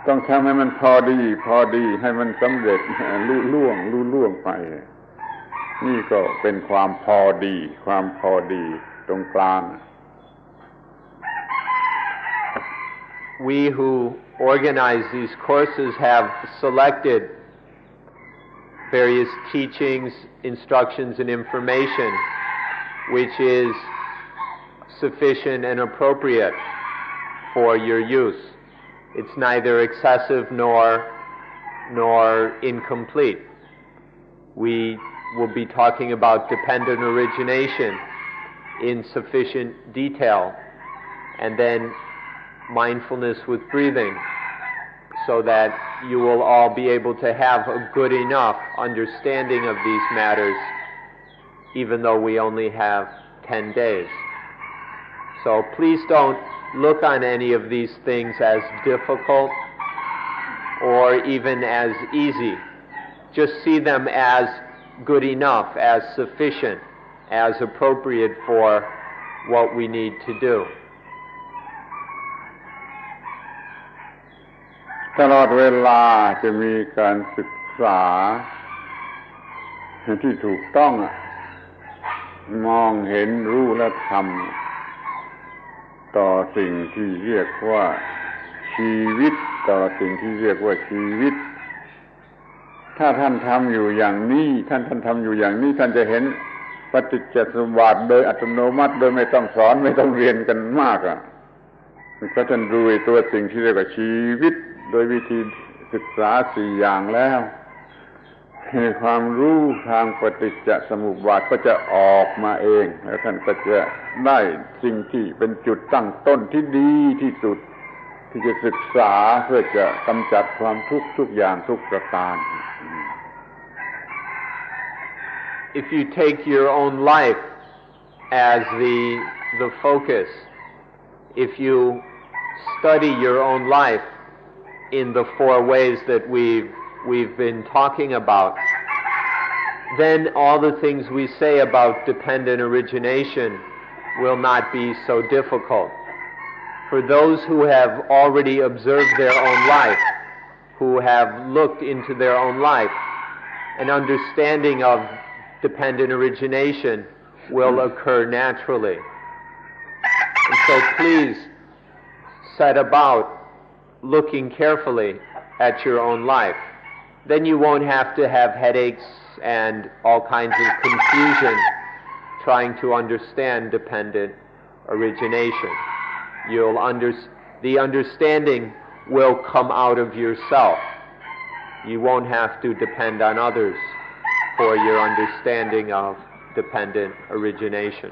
A: ต้องทำให้มันพอดีให้มันสำเร็จลุล่วงไปนี่ก็เป็นความพอดี ตรงกลาง
B: We who organize these courses have selected various teachings, instructions, and information which is sufficient and appropriate for your use. It's neither excessive nor incomplete. We will be talking about dependent origination in sufficient detail, and then mindfulness with breathing, so that you will all be able to have a good enough understanding of these matters, even though we only have 10 days. So please don't look on any of these things as difficult or even as easy. Just see them as good enough, as sufficient, as appropriate for what we need to do.
A: ตลอดเวลาจะมีการศึกษาที่ถูกต้องมองเห็นรู้และทำต่อสิ่งที่เรียกว่าชีวิตต่อสิ่งที่เรียกว่าชีวิตถ้าท่านทำอยู่อย่างนี้ท่านทำอยู่อย่างนี้ท่านจะเห็นปฏิจจสมุปบาทโดยอัตโนมัติโดยไม่ต้องสอนไม่ต้องเรียนกันมากเพราะท่านรู้ตัวสิ่งที่เรียกว่าชีวิตโดยวิธีศึกษา4อย่างแล้วความรู้ทางปฏิจจสมุปบาทก็จะออกมาเองแล้วท่านก็จะได้สิ่งที่เป็นจุดตั้งต้นที่ดีที่สุดที่จะศึกษาเพื่อจะกำจัดความทุกข์ทุกอย่างทุกประการ
B: If you take your own life as the focus, if you study your own life in the 4 ways that we've been talking about, then all the things we say about dependent origination will not be so difficult. For those who have already observed their own life, who have looked into their own life, an understanding of dependent origination will occur naturally. And so please set about looking carefully at your own life. Then you won't have to have headaches and all kinds of confusion trying to understand dependent origination. The understanding will come out of yourself. You won't have to depend on others for your understanding of dependent origination.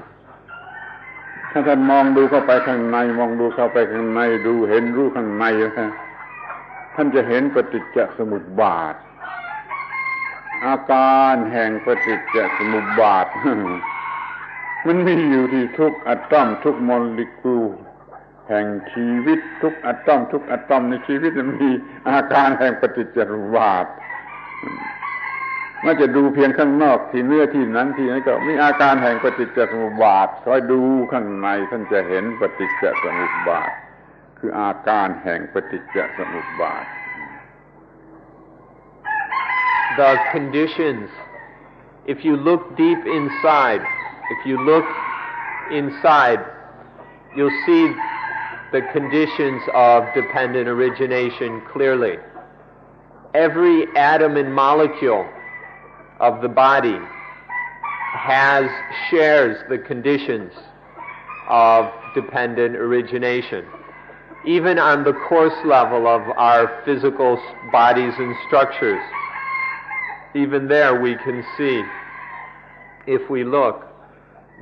A: ถ้าท่านมองดูเข้าไปข้างในมองดูเข้าไปข้างในดูเห็นรู้ข้างในท่านจะเห็นปฏิจจสมุปบาทอาการแห่งปฏิจจสมุปบาท มันมีอยู่ที่ทุกอะตอมทุกโมเลกุลแห่งชีวิตทุกอะตอมทุกอะตอมในชีวิตมันมีอาการแห่งปฏิจจสมุปบาทไม่จะดูเพียงข้างนอกที่เนื้อที่นั้นที่นั้นก็มีอาการแห่งปฏิจจสมุปบาทคอยดูข้างในท่านจะเห็นปฏิจจสมุปบาทคืออาการแห่งปฏิจจสมุปบาท
B: The conditions, if you look deep inside, you'll see the conditions of dependent origination clearly. Every atom and molecule of the body shares the conditions of dependent origination. Even on the coarse level of our physical bodies and structures, even there we can see, if we look,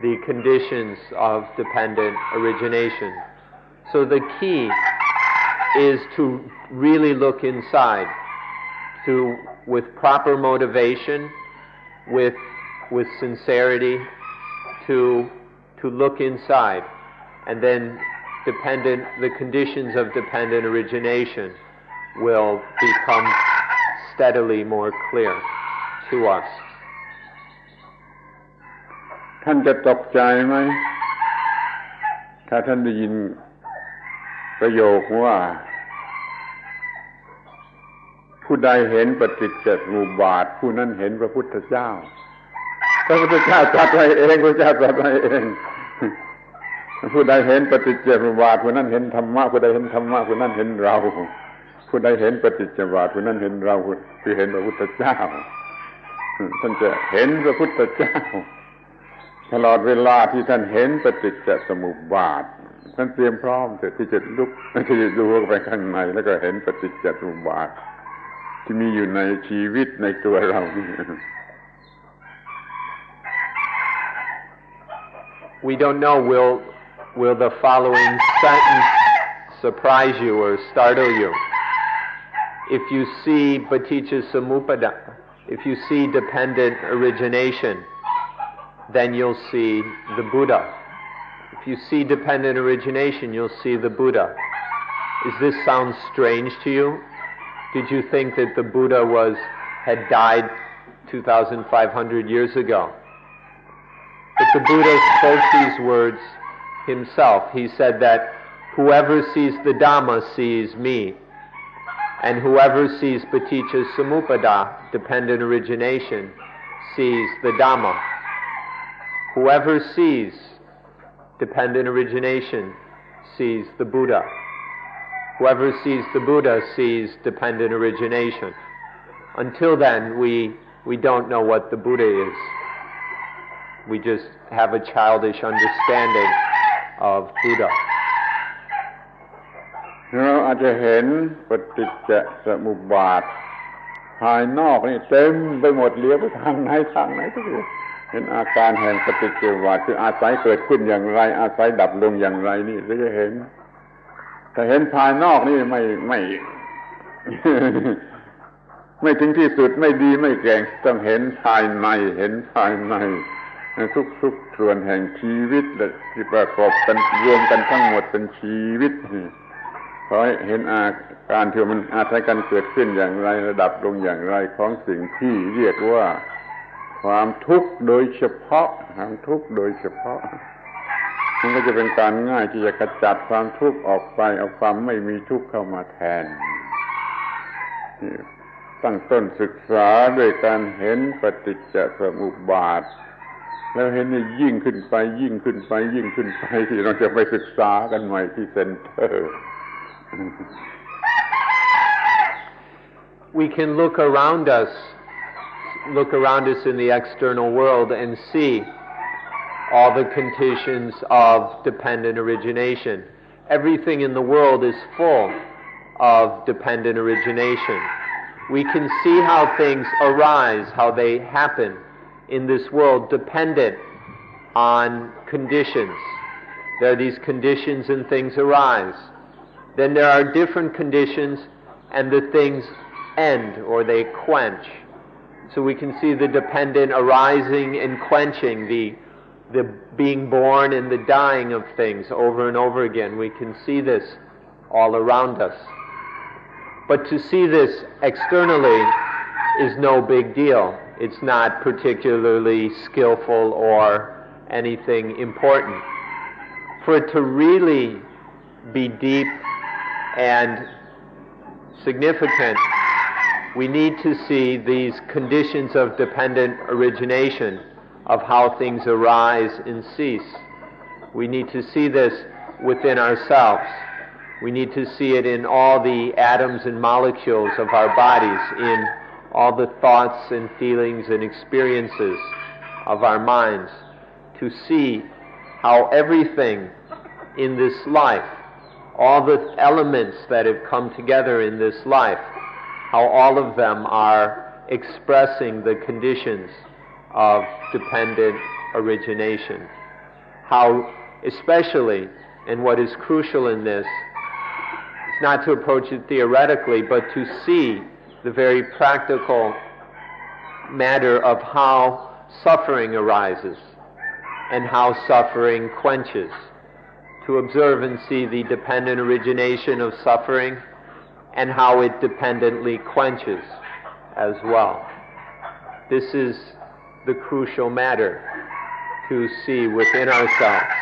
B: the conditions of dependent origination. So the key is to really look inside, with proper motivation, with sincerity, to look inside, and then the conditions of dependent origination will become steadily more clear to us.
A: ท่านจะตกใจไหมถ้าท่านได้ยินประโยคว่าผู้ใดเห็นปฏิจจสมุปบาทผู้นั้นเห็นพระพุทธเจ้าพระพุทธเจ้าตรัสไว้เองพระเจ้าตรัสไว้เอง ผู้ใดเห็นปฏิจจสมุปบาทผู้นั้นเห็นธรรมะผู้ใดเห็นธรรมะผู้นั้นเห็นเราผู้ใดเห็นปฏิจจสมุปบาทผู้นั้นเห็นเราคือเห็นพระพุทธเจ้าท่านจะเห็นพระพุทธเจ้าตลอดเวลาที่ท่านเห็นปฏิจจสมุปบาทท่านเตรียมพร้อมที่จะลุกที่จะดูเข้าไปข้างในแล้วก็เห็นปฏิจจสมุปบาทที่มีอยู่ในชีวิตในตัวเรานี่
B: We don't know, will the following sentence surprise you or startle you? If you see paticca samuppada, if you see dependent origination, then you'll see the Buddha. If you see dependent origination, you'll see the Buddha. Does this sound strange to you? Did you think that the Buddha had died 2,500 years ago? But the Buddha spoke these words himself. He said that whoever sees the Dhamma sees me, and whoever sees paticca samuppada, dependent origination, sees the Dhamma. Whoever sees dependent origination sees the Buddha. Whoever sees the Buddha sees dependent origination. Until then, we don't know what the Buddha is. We just have a childish understanding of Buddha.
A: เราอาจจะเห็นปฏิจจสมุปบาทภายนอกนี่เต็มไปหมดเลี้ยวไปทางไหนทุกอย่างเห็นอาการแห่งปฏิจจสมุปบาทคืออาศัยเกิดขึ้นอย่างไรอาศัยดับลงอย่างไรนี่เราจะเห็นแต่เห็นภายนอกนี่ไม่ถึงที่สุดไม่ดีไม่แก่งต้องเห็นภายในเห็นภายในทุกส่วนแห่งชีวิตที่ประกอบกันรวมกันทั้งหมดเป็นชีวิตขอให้เห็นอาการที่มันอาศัยกันเกิดขึ้นอย่างไรระดับลงอย่างไรของสิ่งที่เรียกว่าความทุกข์โดยเฉพาะความทุกข์โดยเฉพาะมันก็จะเป็นการง่ายที่จะขจัดความทุกข์ออกไปเอาความไม่มีทุกข์เข้ามาแทนตั้งต้นศึกษาด้วยการเห็นปฏิจจสมุปบาทแล้วเห็นนี่ยิ่งขึ้นไปยิ่งขึ้นไปยิ่งขึ้นไปที่เราจะไปศึกษากันใหม่ที่เซ็นเตอร์
B: We can look around us in the external world and see all the conditions of dependent origination. Everything in the world is full of dependent origination. We can see how things arise, how they happen in this world dependent on conditions. There are these conditions and things arise. Then there are different conditions and the things end or they quench. So we can see the dependent arising and quenching, the being born and the dying of things over and over again. We can see this all around us. But to see this externally is no big deal. It's not particularly skillful or anything important. For it to really be deep and significant, we need to see these conditions of dependent origination, of how things arise and cease. We need to see this within ourselves. We need to see it in all the atoms and molecules of our bodies, in all the thoughts and feelings and experiences of our minds, to see how everything in this life, all the elements that have come together in this life, how all of them are expressing the conditions of dependent origination. How, especially, and what is crucial in this, is not to approach it theoretically, but to see the very practical matter of how suffering arises and how suffering quenches. To observe and see the dependent origination of suffering and how it dependently quenches as well. This is the crucial matter to see within ourselves.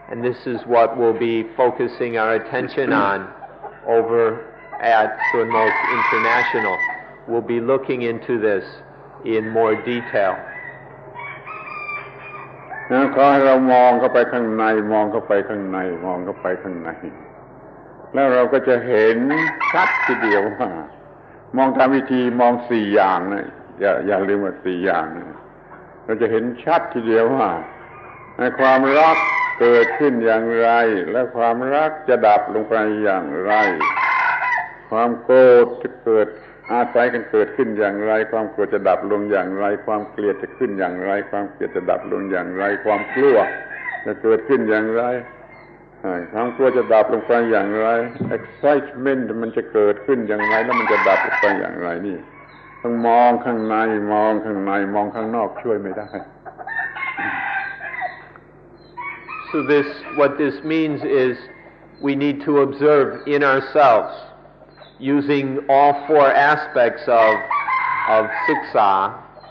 B: And this is what we'll be focusing our attention on over at Sunmok International. We'll be looking into this in more detail.
A: ขอให้เรามองเข้าไปข้างในมองเข้าไปข้างในมองเข้าไปข้างในแล้วเราก็จะเห็นชัดทีเดียวว่ามองตามวิธีมองสี่อย่างนะอย่าลืมว่าสี่อย่างนะเราจะเห็นชัดทีเดียวว่าความรักเกิดขึ้นอย่างไรและความรักจะดับลงไปอย่างไรความโกรธจะเกิดอาศัยกันเกิดขึ้นอย่างไรความโกรธจะดับลงอย่างไรความเกลียดจะขึ้นอย่างไรความเกลียดจะดับลงอย่างไรความกลัวจะเกิดขึ้นอย่างไรความกลัวจะดับลงไปอย่างไร excitement มันจะเกิดขึ้นอย่างไรแล้วมันจะดับลงไปอย่างไรนี่ต้องมองข้างในมองข้างในมองข้างนอกช่วยไม่ได้
B: So what this means is we need to observe in ourselves using all four aspects of siksa.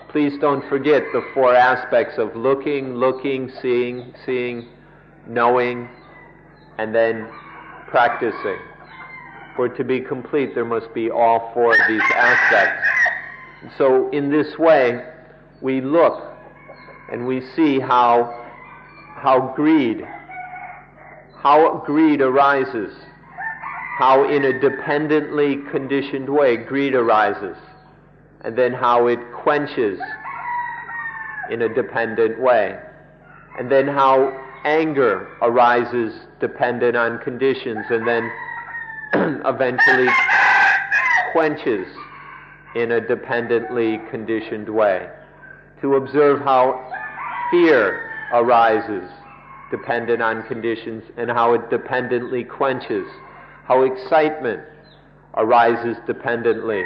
B: Please don't forget the four aspects of looking, seeing, knowing, and then practicing. For it to be complete, there must be all four of these aspects. So in this way, we look and we see how greed arises, how in a dependently conditioned way greed arises, and then how it quenches in a dependent way, and then how anger arises dependent on conditions, and then eventually quenches in a dependently conditioned way. To observe how fear arises dependent on conditions and how it dependently quenches, how excitement arises dependently,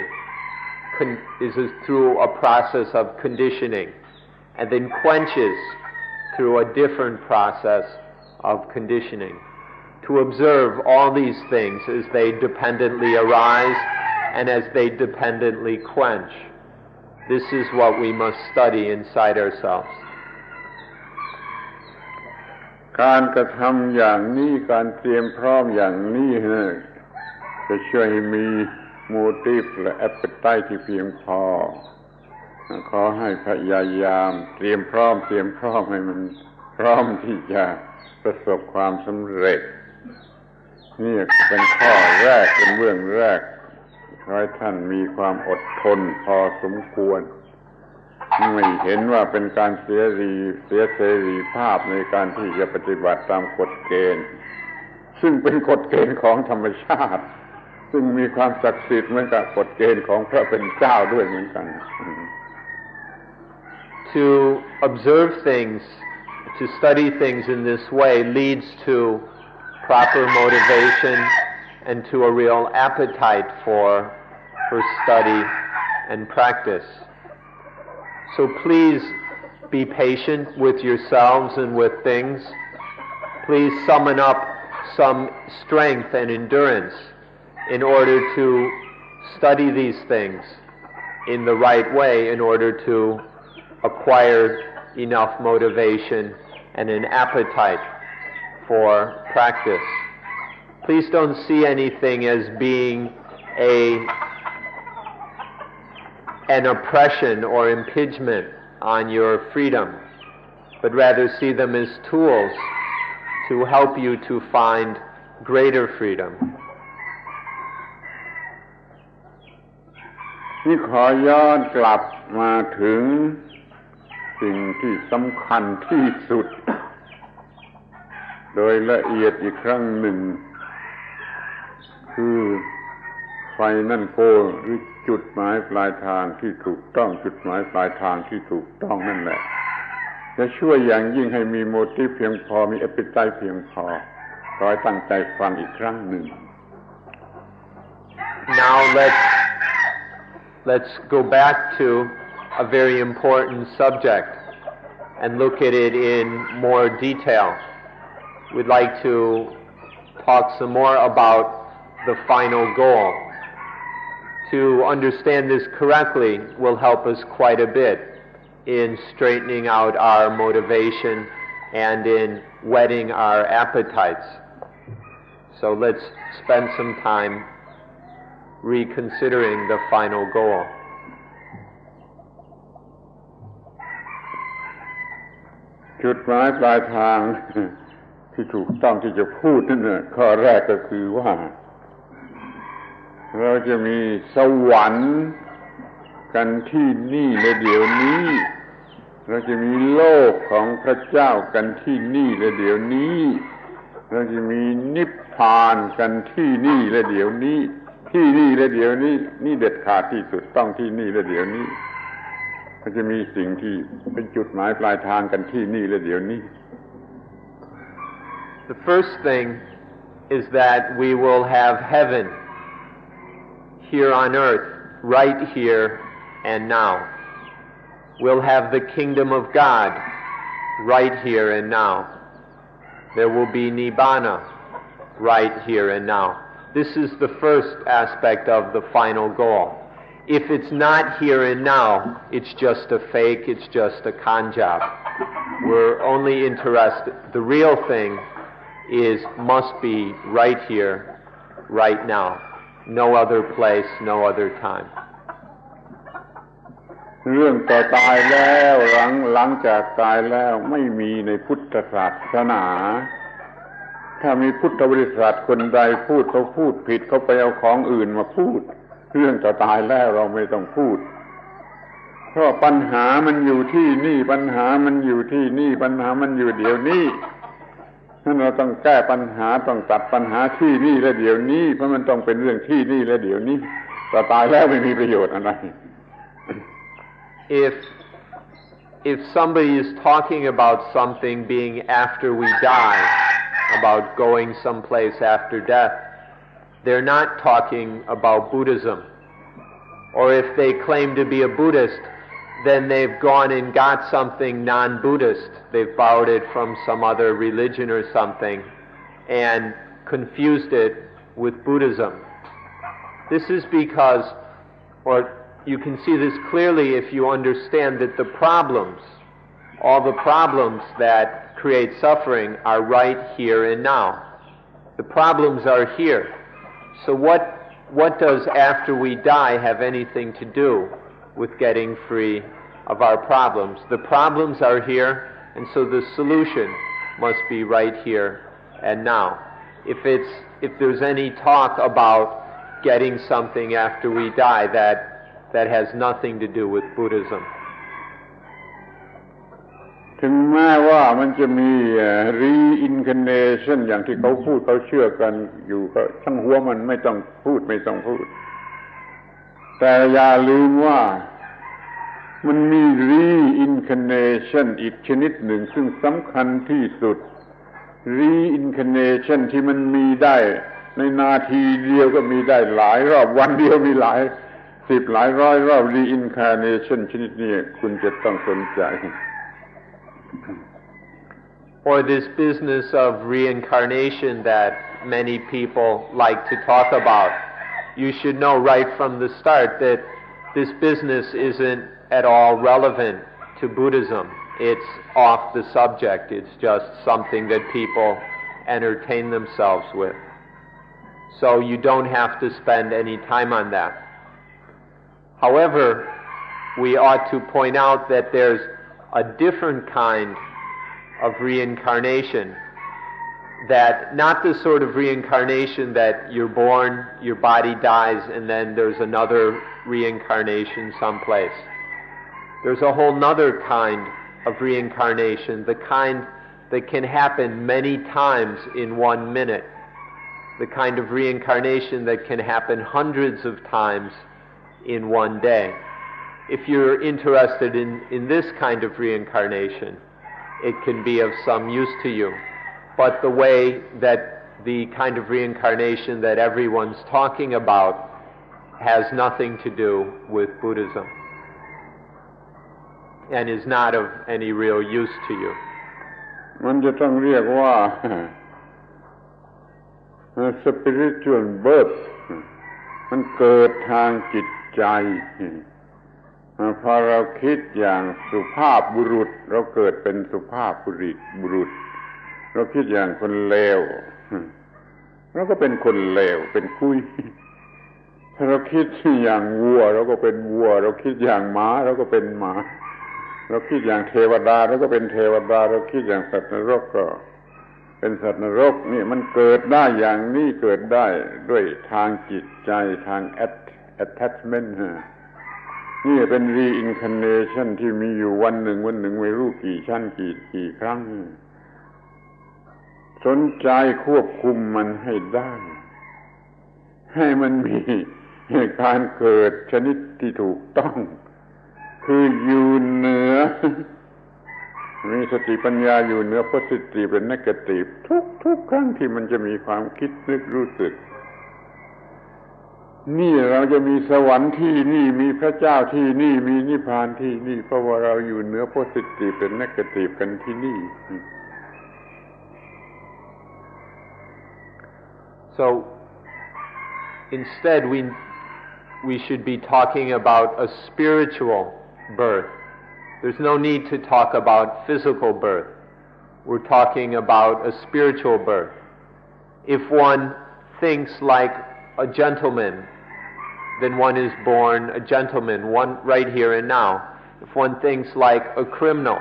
B: is through a process of conditioning, and then quenches through a different process of conditioning. To observe all these things as they dependently arise and as they dependently quench. This is what we must study inside ourselves.
A: การกระทำอย่างนี้การเตรียมพร้อมอย่างนี้จะช่วยให้มีmotive และ appetite ที่เพียงพอขอให้พยายามเตรียมพร้อมให้มันพร้อมที่จะประสบความสำเร็จนี่เป็นข้อแรกเป็นเบื้องแรกขอให้ท่านมีความอดทนพอสมควรไม่เห็นว่าเป็นการเสียเสรีภาพในการที่จะปฏิบัติตามกฎเกณฑ์ซึ่งเป็นกฎเกณฑ์ของธรรมชาติซึ่งมีความศักดิ์สิทธิ์เหมือนกับกฎเกณฑ์ของพระเป็นเจ้าด้วยเหมือนกัน
B: To observe things, to study things in this way leads to proper motivation and to a real appetite for study and practice. So please be patient with yourselves and with things. Please summon up some strength and endurance in order to study these things in the right way, in order to acquire enough motivation and an appetite for practice. Please don't see anything as being an oppression or impingement on your freedom, but rather see them as tools to help you to find greater freedom.
A: นี่ขอย้อนกลับมาถึงสิ่งที่สำคัญที่สุดโดยละเอียดอีกครั้งหนึ่งคือไฟนั่นโกหรือจุดหมายปลายทางที่ถูกต้องจุดหมายปลายทางที่ถูกต้องนั่นแหละจะช่วยอย่างยิ่งให้มีโมทีฟเพียงพอมีแอปเปิลไทเพียงพอขอให้ตั้งใจฟังอีกครั้งหนึ่ง
B: Now let's go back to a very important subject and look at it in more detail. We'd like to talk some more about the final goal. To understand this correctly will help us quite a bit in straightening out our motivation and in whetting our appetites. So let's spend some time reconsidering the final goal.
A: ค จุดหมายปลายทางที่ถูกต้องที่จะพูดนั่นน่ะข้อแรกก็คือว่าเราจะมีสวรรค์กันที่นี่และเดี๋ยวนี้เราจะมีโลกของพระเจ้ากันที่นี่และเดี๋ยวนี้เราจะมีนิพพานกันที่นี่และเดี๋ยวนี้ที่นี่และเดี๋ยวนี้นี่เด็ดขาดที่สุดต้องที่นี่และเดี๋ยวนี้เราจะมีสิ่งที่เป็นจุดหมายปลายทางกันที่นี่และเดี๋ยวนี้
B: The first thing is that we will have heaven here on earth, right here and now. We'll have the kingdom of God right here and now. There will be Nibbana right here and now. This is the first aspect of the final goal. If it's not here and now, it's just a fake, it's just a con job. We're only interested, the real thing must be right here, right now. No other place, no other time.
A: เรื่องต่อตายแล้วหลังจากตายแล้วไม่มีในพุทธศาสนาถ้ามีพุทธบริษัทคนใดพูดเขาพูดผิดเขาไปเอาของอื่นมาพูดเรื่องต่อตายแล้วเราไม่ต้องพูดเพราะปัญหามันอยู่ที่นี่ปัญหามันอยู่ที่นี่ปัญหามันอยู่เดี๋ยวนี้นั่นเราต้องแก้ปัญหาต้องตัดปัญหาที่นี่และเดี๋ยวนี้เพราะมันต้องเป็นเรื่องที่นี่และเดี๋ยวนี้ต่อตายแล้วไม่มีประโยชน์อะไร
B: If somebody is talking about something being after we die, about going someplace after death, they're not talking about Buddhism. Or if they claim to be a Buddhist, then they've gone and got something non-Buddhist. They've borrowed it from some other religion or something and confused it with Buddhism. This is because, or you can see this clearly if you understand that the problems, all the problems that create suffering are right here and now. The problems are here. So what does after we die have anything to do with getting free of our problems? The problems are here, and so the solution must be right here and now. If there's any talk about getting something after we die, that has nothing to do with Buddhism.
A: ถึงแม้ว่ามันจะมี reincarnation อย่างที่เขาพูดเขาเชื่อกันอยู่ก็ช่างหัวมันไม่ต้องพูดแต่อย่าลืมว่ามันมี reincarnation อีกชนิดหนึ่งซึ่งสำคัญที่สุด reincarnation ที่มันมีได้ในนาทีเดียวก็มีได้หลายรอบวันเดียวมีหลายสิบหลายร้อยรอบ reincarnation ชนิดนี้คุณจะต้องสนใจ
B: Or this business of reincarnation that many people like to talk about. You should know right from the start that this business isn't at all relevant to Buddhism. It's off the subject. It's just something that people entertain themselves with. So you don't have to spend any time on that. However, we ought to point out that there's a different kind of reincarnation, that not the sort of reincarnation that you're born, your body dies, and then there's another reincarnation someplace. There's a whole nother kind of reincarnation, the kind that can happen many times in 1 minute, the kind of reincarnation that can happen hundreds of times in 1 day. If you're interested in this kind of reincarnation, it can be of some use to you. But the way that the kind of reincarnation that everyone's talking about has nothing to do with Buddhism and is not of any real use to you.
A: มันจะต้องเรียกว่า spiritual birth มันเกิดทางจิตใจพอเราคิดอย่างสุภาพบุรุษเราเกิดเป็นสุภาพบุรุษเราคิดอย่างคนเลวเราก็เป็นคนเลวเป็นคุยถ้าเราคิดอย่างวัวเราก็เป็นวัวเราคิดอย่างหมาเราก็เป็นหมา เราคิดอย่างเทวดาเราก็เป็นเทวดาเราคิดอย่างสัตว์นรกก็เป็นสัตว์นรกนี่มันเกิดได้อย่างนี้เกิดได้ด้วยทางจิตใจทาง attachment นี่เป็น reincarnation ที่มีอยู่วันหนึ่งไม่รู้กี่ชั้นกี่ครั้งสนใจควบคุมมันให้ได้ให้มันมีการเกิดชนิดที่ถูกต้องคืออยู่เหนือมีสติปัญญาอยู่เหนือ positive และ negative ทุกครั้งที่มันจะมีความคิดนึกรู้สึกนี่เราจะมีสวรรค์ที่นี่มีพระเจ้าที่นี่มีนิพพานที่นี่เพราะว่าเราอยู่เหนือ positive และ negative กันที่นี่
B: So instead we should be talking about a spiritual birth. There's no need to talk about physical birth. We're talking about a spiritual birth. If one thinks like a gentleman, then one is born a gentleman, one right here and now. If one thinks like a criminal,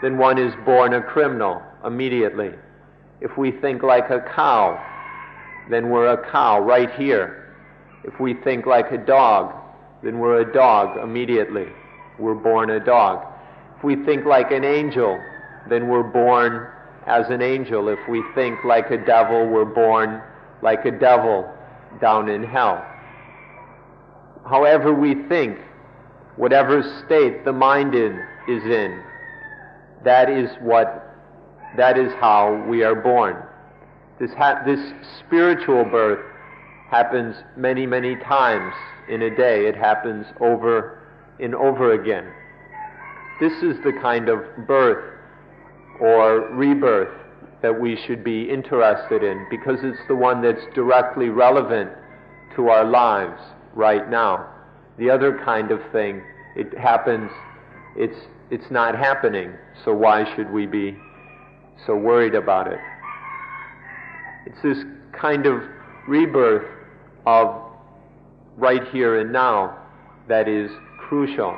B: then one is born a criminal immediately. If we think like a cow, then we're a cow right here. If we think like a dog, then we're a dog immediately. We're born a dog. If we think like an angel, then we're born as an angel. If we think like a devil, we're born like a devil down in hell. However we think, whatever state the mind is in, that is how we are born. This spiritual birth happens many times in a day. It happens over and over again. This is the kind of birth or rebirth that we should be interested in because it's the one that's directly relevant to our lives right now. The other kind of thing, it happens, it's not happening, so why should we be so worried about it? It's this kind of rebirth of right here and now that is crucial,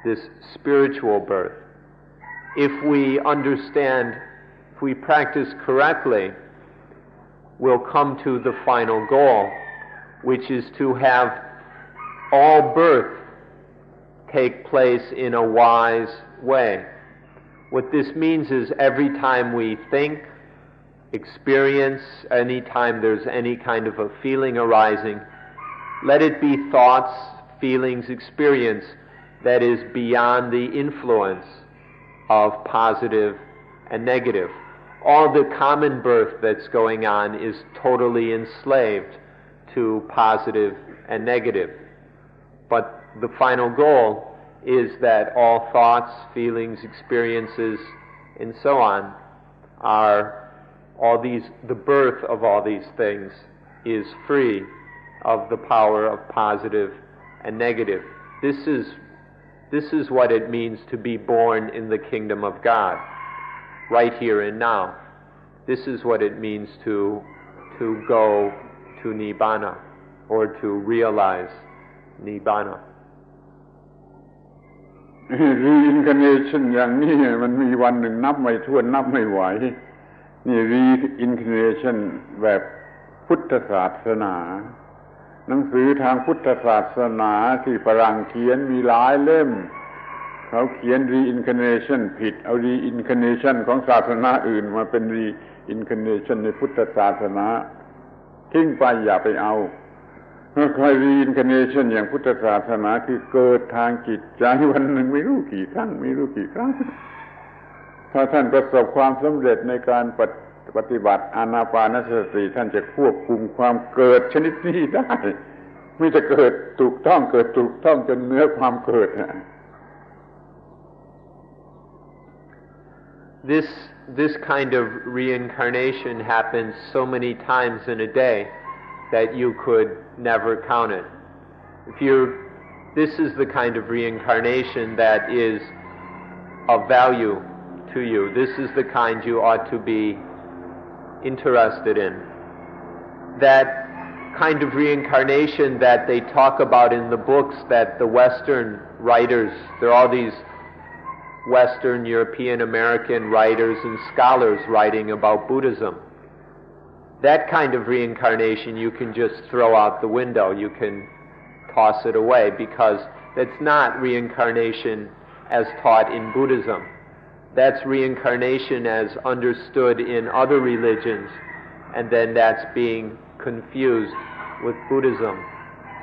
B: this spiritual birth. If we understand, if we practice correctly, we'll come to the final goal, which is to have all birth take place in a wise way. What this means is every time we think, experience, any time there's any kind of a feeling arising, let it be thoughts, feelings, experience that is beyond the influence of positive and negative. All the common birth that's going on is totally enslaved to positive and negative. But the final goal is that all thoughts, feelings, experiences, and so on are the birth of all these things is free of the power of positive and negative. This is what it means to be born in the kingdom of God, right here and now. This is what it means to go to Nibbana, or to realize Nibbana.
A: Reincarnation อย่างนี้มันมีวันหนึ่งนับไม่ถ้วนนับไม่ไหวนี่ reincarnation แบบพุทธศาสนาหนังสือทางพุทธศาสนาที่ฝรั่งเขียนมีหลายเล่มเขาเขียน reincarnation ผิดเอา reincarnation ของศาสนาอื่นมาเป็น reincarnation ในพุทธศาสนาทิ้งไปอย่าไปเอาใคร reincarnation อย่างพุทธศาสนาคือเกิดทางจิตใจวันหนึ่งไม่รู้กี่ครั้งถ้าท่านประสบความสำเร็จในการปฏิบัติอานาปานสติท่านจะควบคุมความเกิดชนิดนี้ได้ไม่จะเกิดถูกต้องจนเหนือความเกิด
B: This kind of reincarnation happens so many times in a day that you could never count it. This is the kind of reincarnation that is of value to you. This is the kind you ought to be interested in. That kind of reincarnation that they talk about in the books that the Western writers, there are all these Western European American writers and scholars writing about Buddhism. That kind of reincarnation you can just throw out the window. You can toss it away, because that's not reincarnation as taught in Buddhism. That's reincarnation as understood in other religions, and then that's being confused with Buddhism.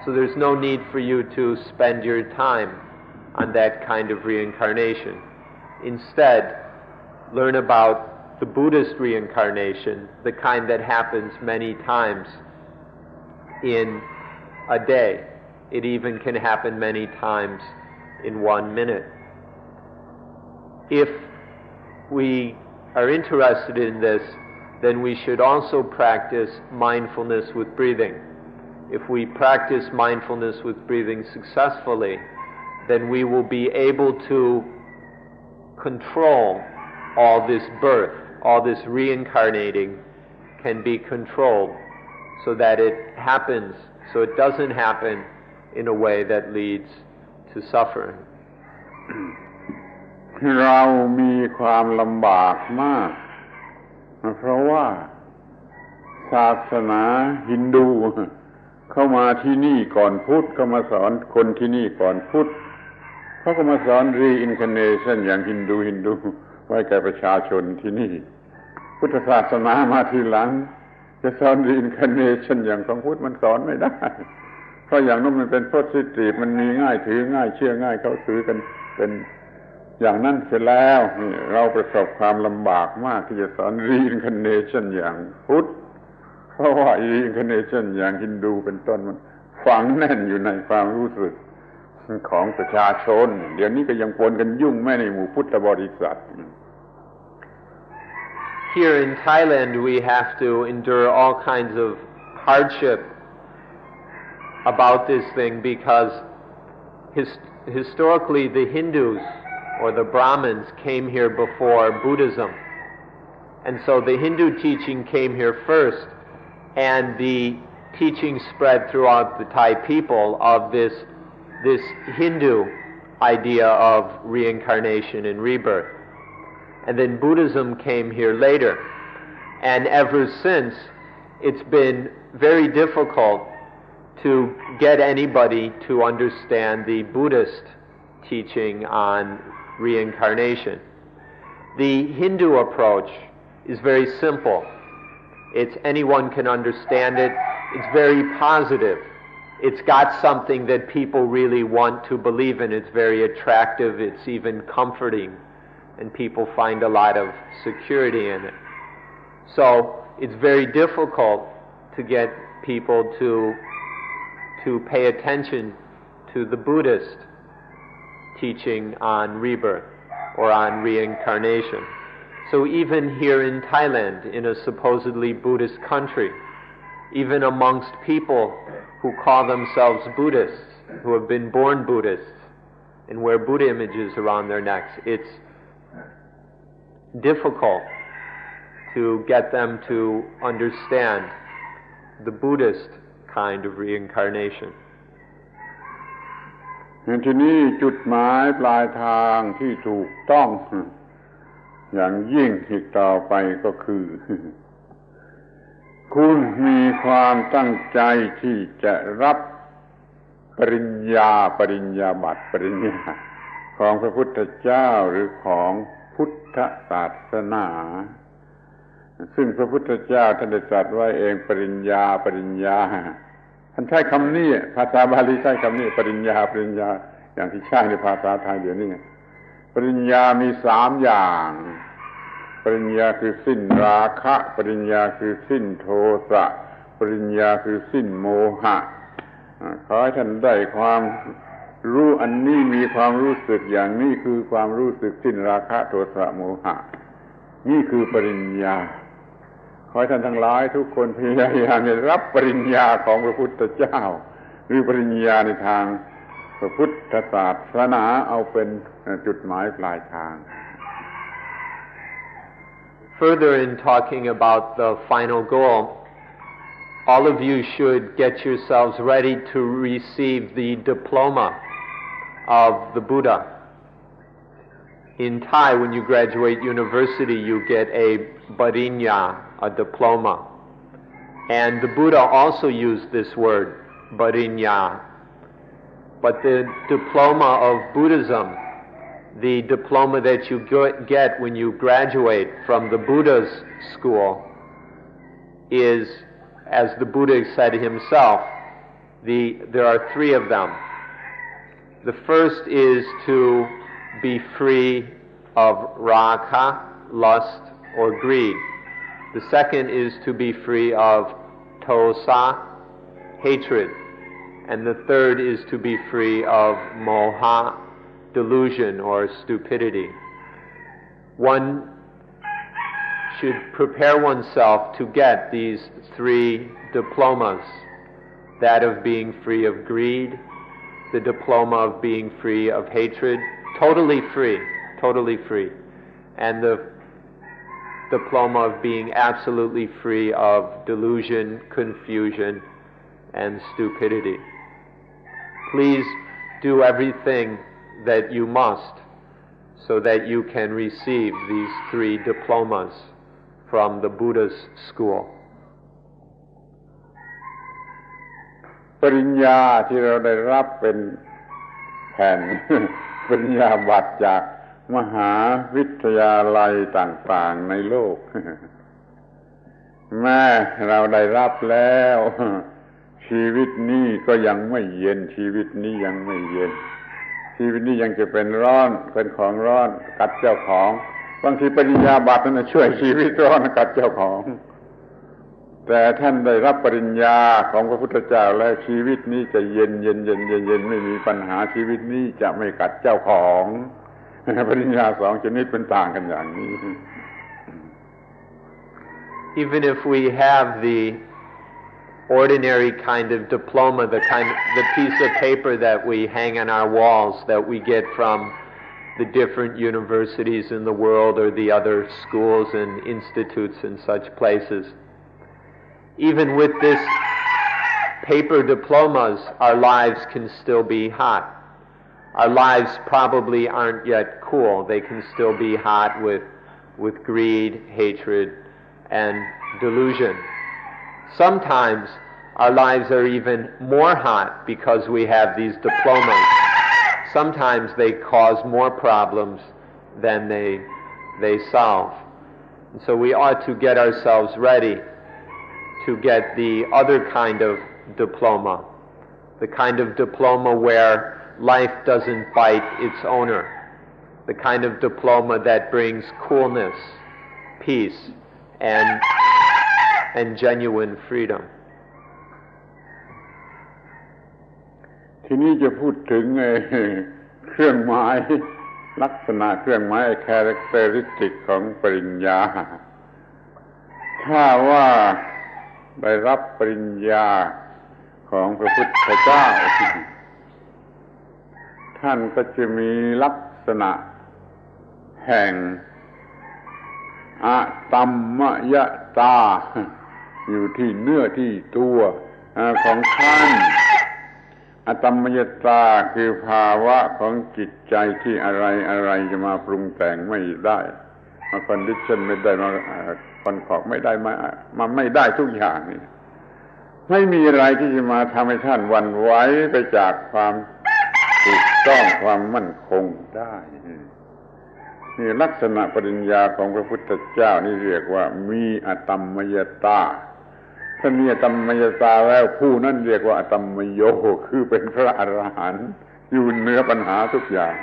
B: So there's no need for you to spend your time on that kind of reincarnation. Instead, learn about the Buddhist reincarnation, the kind that happens many times in a day. It even can happen many times in 1 minute. If we are interested in this, then we should also practice mindfulness with breathing. If we practice mindfulness with breathing successfully, then we will be able to control all this birth, all this reincarnating can be controlled so that it happens, so it doesn't happen in a way that leads to suffering.
A: เรามีความลำบากมากเพราะว่าศาสนาฮินดูเข้ามาที่นี่ก่อนพุทธเข้ามาสอนคนที่นี่ก่อนพุทธเขาก็มาสอน reincarnation อย่างฮินดูไว้แก่ประชาชนที่นี่พุทธศาสนามาทีหลังจะสอน reincarnation อย่างของพุทธมันสอนไม่ได้เพราะอย่างนั้นมันเป็น positive มันมีง่ายถือง่ายเชื่อง่ายเขาถือกันเป็นอย่างนั้นเสร็จแล้วนี่เราประสบความลำบากมากที่จะสอน reincarnation อย่างพุทธเพราะว่า reincarnation อย่างฮินดูเป็นต้นมันฝังแน่นอยู่ในความรู้สึกของประชาชนเดี๋ยวนี้ก็ยังปนกันยุ่งแม้ในหมู่พุทธบริษัท
B: Here in Thailand we have to endure all kinds of hardship about this thing because historically the Hindus or the Brahmins came here before Buddhism, and so the Hindu teaching came here first, and the teaching spread throughout the Thai people of this Hindu idea of reincarnation and rebirth. And then Buddhism came here later. And ever since, it's been very difficult to get anybody to understand the Buddhist teaching on reincarnation. The Hindu approach is very simple. It's anyone can understand it. It's very positive. It's got something that people really want to believe in. It's very attractive. It's even comforting. And people find a lot of security in it. So it's very difficult to get people to pay attention to the Buddhist teaching on rebirth or on reincarnation. So even here in Thailand, in a supposedly Buddhist country, even amongst people who call themselves Buddhists, who have been born Buddhists and wear Buddha images around their necks, it's difficult to get them to understand the Buddhist kind of reincarnation.
A: ทีนี้จุดหมายปลายทางที่ถูกต้องอย่างยิ่งอีกต่อไปก็คือคุณมีความตั้งใจที่จะรับปริญญาบัตรปริญญาของพระพุทธเจ้าหรือของพุทธศาสนาซึ่งพระพุทธเจ้าท่านได้ตรัสไว้เองปริญญาท่านใช้คำนี้ภาษาบาลีใช้คำนี้ปริญญาอย่างที่ใช้ในภาษาไทยเดี๋ยวนี้ปริญญามี3อย่างปริญญาคือสิ้นราคะปริญญาคือสิ้นโทสะปริญญาคือสิ้นโมหะขอให้ท่านได้ความรู้อันนี้มีความรู้สึกอย่างนี้คือความรู้สึกสิ้นราคะโทสะโมหะนี่คือปริญญาขอให้ท่านทั้งหลายทุกคนพยายามรับปริญญาของพระพุทธเจ้าหรือปริญญาในทางพระพุทธศาสนาเอาเป็นจุดหมายปลายทาง
B: Further in talking about the final goal, all of you should get yourselves ready to receive the diploma of the Buddha. In Thai, when you graduate university, you get a parinya, a diploma. And the Buddha also used this word, parinya. But the diploma of Buddhism, the diploma that you get when you graduate from the Buddha's school, is, as the Buddha said himself, there are three of them. The first is to be free of raga, lust, or greed. The second is to be free of tosa, hatred. And the third is to be free of moha, delusion or stupidity. One should prepare oneself to get these three diplomas, that of being free of greed, the diploma of being free of hatred, totally free, and the diploma of being absolutely free of delusion, confusion, and stupidity. Please do everything that you must so that you can receive these three diplomas from the Buddha's school.
A: ปริญญาที่เราได้รับเป็นแผ่น ปริญญาบัตรจากมหาวิทยาลัยต่างๆในโลก แม้เราได้รับแล้ว ชีวิตนี้ก็ยังไม่เย็นชีวิตนี้ยังไม่เย็นชีวิตนี้ยังจะเป็นร้อนเป็นของร้อนกัดเจ้าของบางทีปริญญาบัตรนั้นช่วยชีวิตร้อนกัดเจ้าของแต่ท่านได้รับปริญญาของพระพุทธเจ้าแล้วชีวิตนี้จะเย็นไม่มีปัญหาชีวิตนี้จะไม่กัดเจ้าของปริญญาสองชนิดเป็นต่างกันอย่างนี้
B: Even if we have the ordinary kind of diploma, the piece of paper that we hang on our walls that we get from the different universities in the world or the other schools and institutes and such places. Even with this paper diplomas, our lives can still be hot. Our lives probably aren't yet cool. They can still be hot with greed, hatred, and delusion. Sometimes our lives are even more hot because we have these diplomas. Sometimes they cause more problems than they solve. And so we ought to get ourselves ready to get the other kind of diploma, the kind of diploma where life doesn't bite its owner, the kind of diploma that brings coolness, peace, and genuine freedom.
A: ทีนี้จะพูดถึงเครื่องหมายลักษณะเครื่องหมาย characteristic ของปริญญาถ้าว่าได้รับปริญญาของพระพุทธเจ้าท่านก็จะมีลักษณะแห่งอะตัมมยตาอยู่ที่เนื้อที่ตัวของท่านอะตัมมยตาคือภาวะของจิตใจที่อะไรจะมาปรุงแต่งไม่ได้มาคอนดิชั่นไม่ได้มาคอนขอบไม่ได้มาไม่ได้ทุกอย่างนี่ไม่มีอะไรที่จะมาทำให้ท่านหวั่นไหวไปจากความถูกต้องความมั่นคงได้นี่ลักษณะปริญญาของพระพุทธเจ้านี่เรียกว่ามีอะตัมมยตาถ้ามีอะตัมมยตาแล้วผู้นั้นเรียกว่าอะตัมมโยคือเป็นพระอรหันต์อยู่เหนือปัญหาทุกอย่าง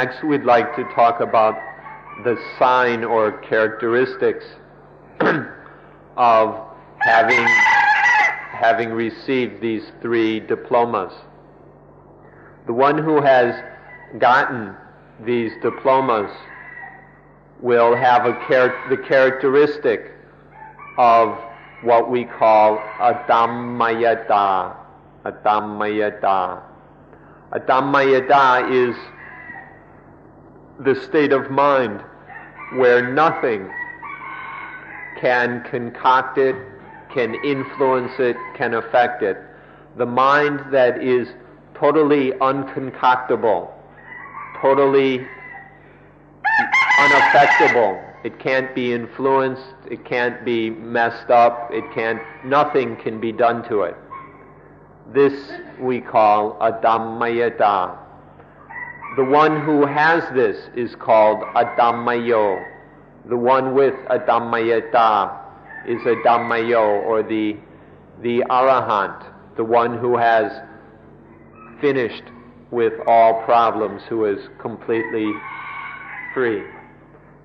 B: Next, we'd like to talk about the sign or characteristics of having received these three diplomas. The one who has gotten these diplomas will have the characteristic of what we call adammayata. Adammayata. Adammayata is the state of mind where nothing can concoct it, can influence it, can affect it. The mind that is totally unconcoctable, totally unaffectable. It can't be influenced, it can't be messed up, nothing can be done to it. This we call adammayata. The one who has this is called adammayo. The one with adammayata is adammayo, or the arahant, the one who has finished with all problems, who is completely free.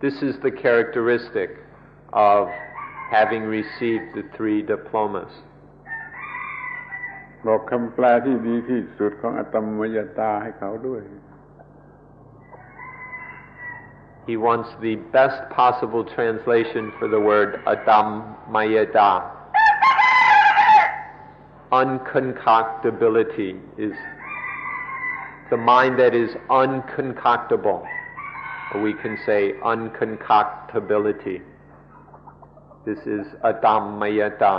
B: This is the characteristic of having received the 3 diplomas.
A: บอกคำแปลที่ดีที่สุดของอตัมมยตาให้เขาด้วย
B: He wants the best possible translation for the word adammayata. Unconcoctability is the mind that is unconcoctable. Or we can say unconcoctability. This is adammayata.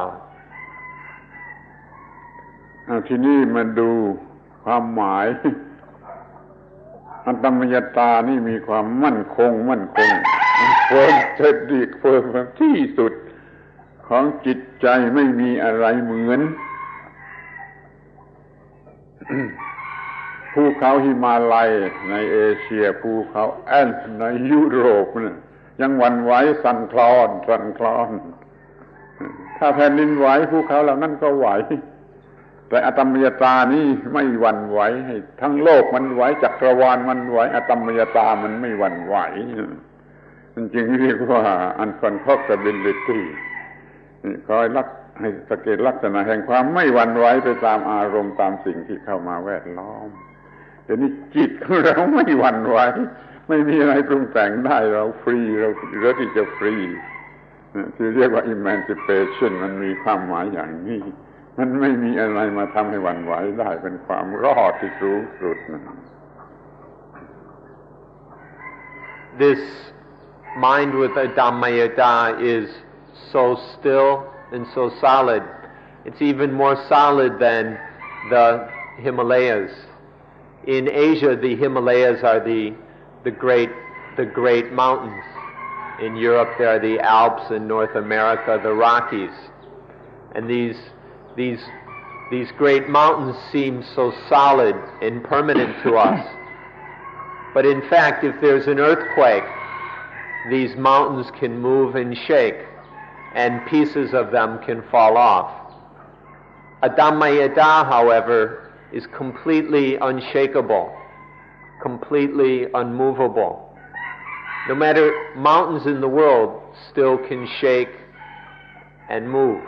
A: ทีนี้มาดูความหมาย อตัมมยตานี่มีความมั่นคงเฟิร์มเท็ดดีเฟิร์มที่สุดของจิตใจไม่มีอะไรเหมือน ภูเขาหิมาลัยในเอเชียภูเขาแอนด์ในยุโรปยังหวั่นไหวสั่นคลอนถ้าแผ่นดินไหวภูเขาเหล่านั้นก็ไหวแต่อตัมมยตานี่ไม่หวั่นไหวให้ทั้งโลกมันไหวจักรวาลมันไหวอตัมมยตามันไม่หวั่นไหวมันจึงเรียกว่า unconcoctability คอยให้สังเกตลักษณะแห่งความไม่หวั่นไหวไปตามอารมณ์ตามสิ่งที่เข้ามาแวดล้อมแต่นี่จิตของเราไม่หวั่นไหวไม่มีอะไรปรุงแต่งได้เราฟรีเราที่จะฟรีที่เรียกว่า emancipation มันมีความหมายอย่างนี้มันไม่มีอะไรมาทำให้หวั่นไหวได้เป็นความรอดที่สูงสุด
B: This mind with adammayata is so still and so solid. It's even more solid than the Himalayas. In Asia, the Himalayas are the great mountains. In Europe, there are the Alps. In North America, the Rockies. And these great mountains seem so solid and permanent to us. But in fact, if there's an earthquake, these mountains can move and shake, and pieces of them can fall off. Adammayata, however, is completely unshakable, completely unmovable. No matter, mountains in the world still can shake and move.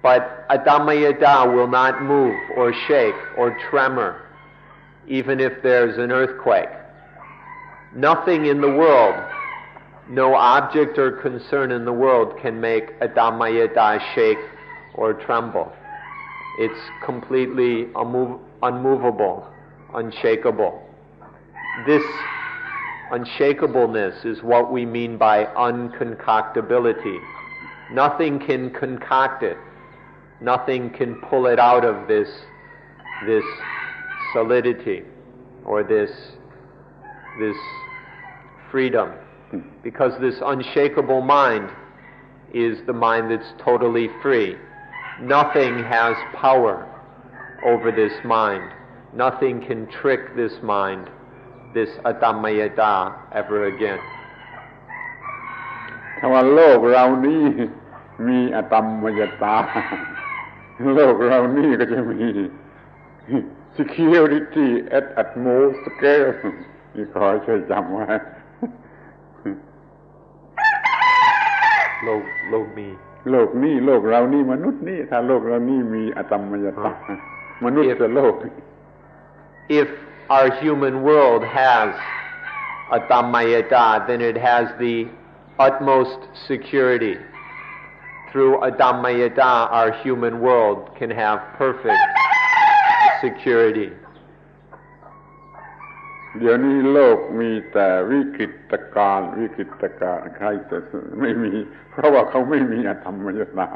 B: But adammayata will not move or shake or tremor, even if there's an earthquake. Nothing in the world, no object or concern in the world can make adammayata shake or tremble. It's completely unmovable, unshakable. This unshakableness is what we mean by unconcoctability. Nothing can concoct it. Nothing can pull it out of this solidity or this freedom, because this unshakable mind is the mind that's totally free. Nothing has power over this mind. Nothing can trick this mind, this adammayata, ever again.
A: คำว่าโลกเรานี้มีอตัมมยตาโลกเรานี่ก็จะมี security at utmost scale นี่ขอช่วยจำไว้
B: โลกนี้
A: โลกเรานี่มนุษย์นี่ถ้าโลกเรานี่มีอตัมมยตามนุษย์โลก
B: If our human world has adammayata, then it has the utmost security. Through adammayata, our human world can have perfect security.
A: เดี๋ยวนี้โลกมีแต่วิกฤตการณ์ใครจะไม่มีเพราะว่าเขาไม่มีอธรรมยตา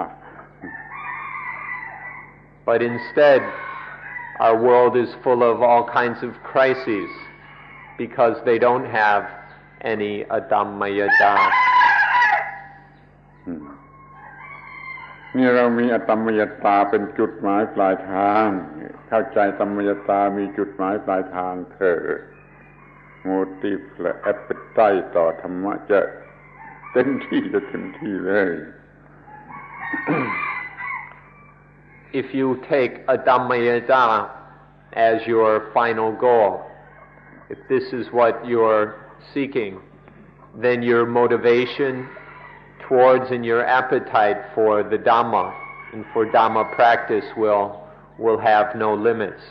B: But instead, our world is full of all kinds of crises because they don't have any adammayata.
A: นี่เรามีอตัมมยตาเป็นจุดหมายปลายทางเข้าใจตัมมยตามีจุดหมายปลายทางเถิดโมติฟและแอปเปิลไตต่อธรรมะจะเต็มที่เลย
B: If you take adammayata as your final goal, if this is what you're seeking, then your motivation towards and your appetite for the Dhamma and for Dhamma practice will have no limits,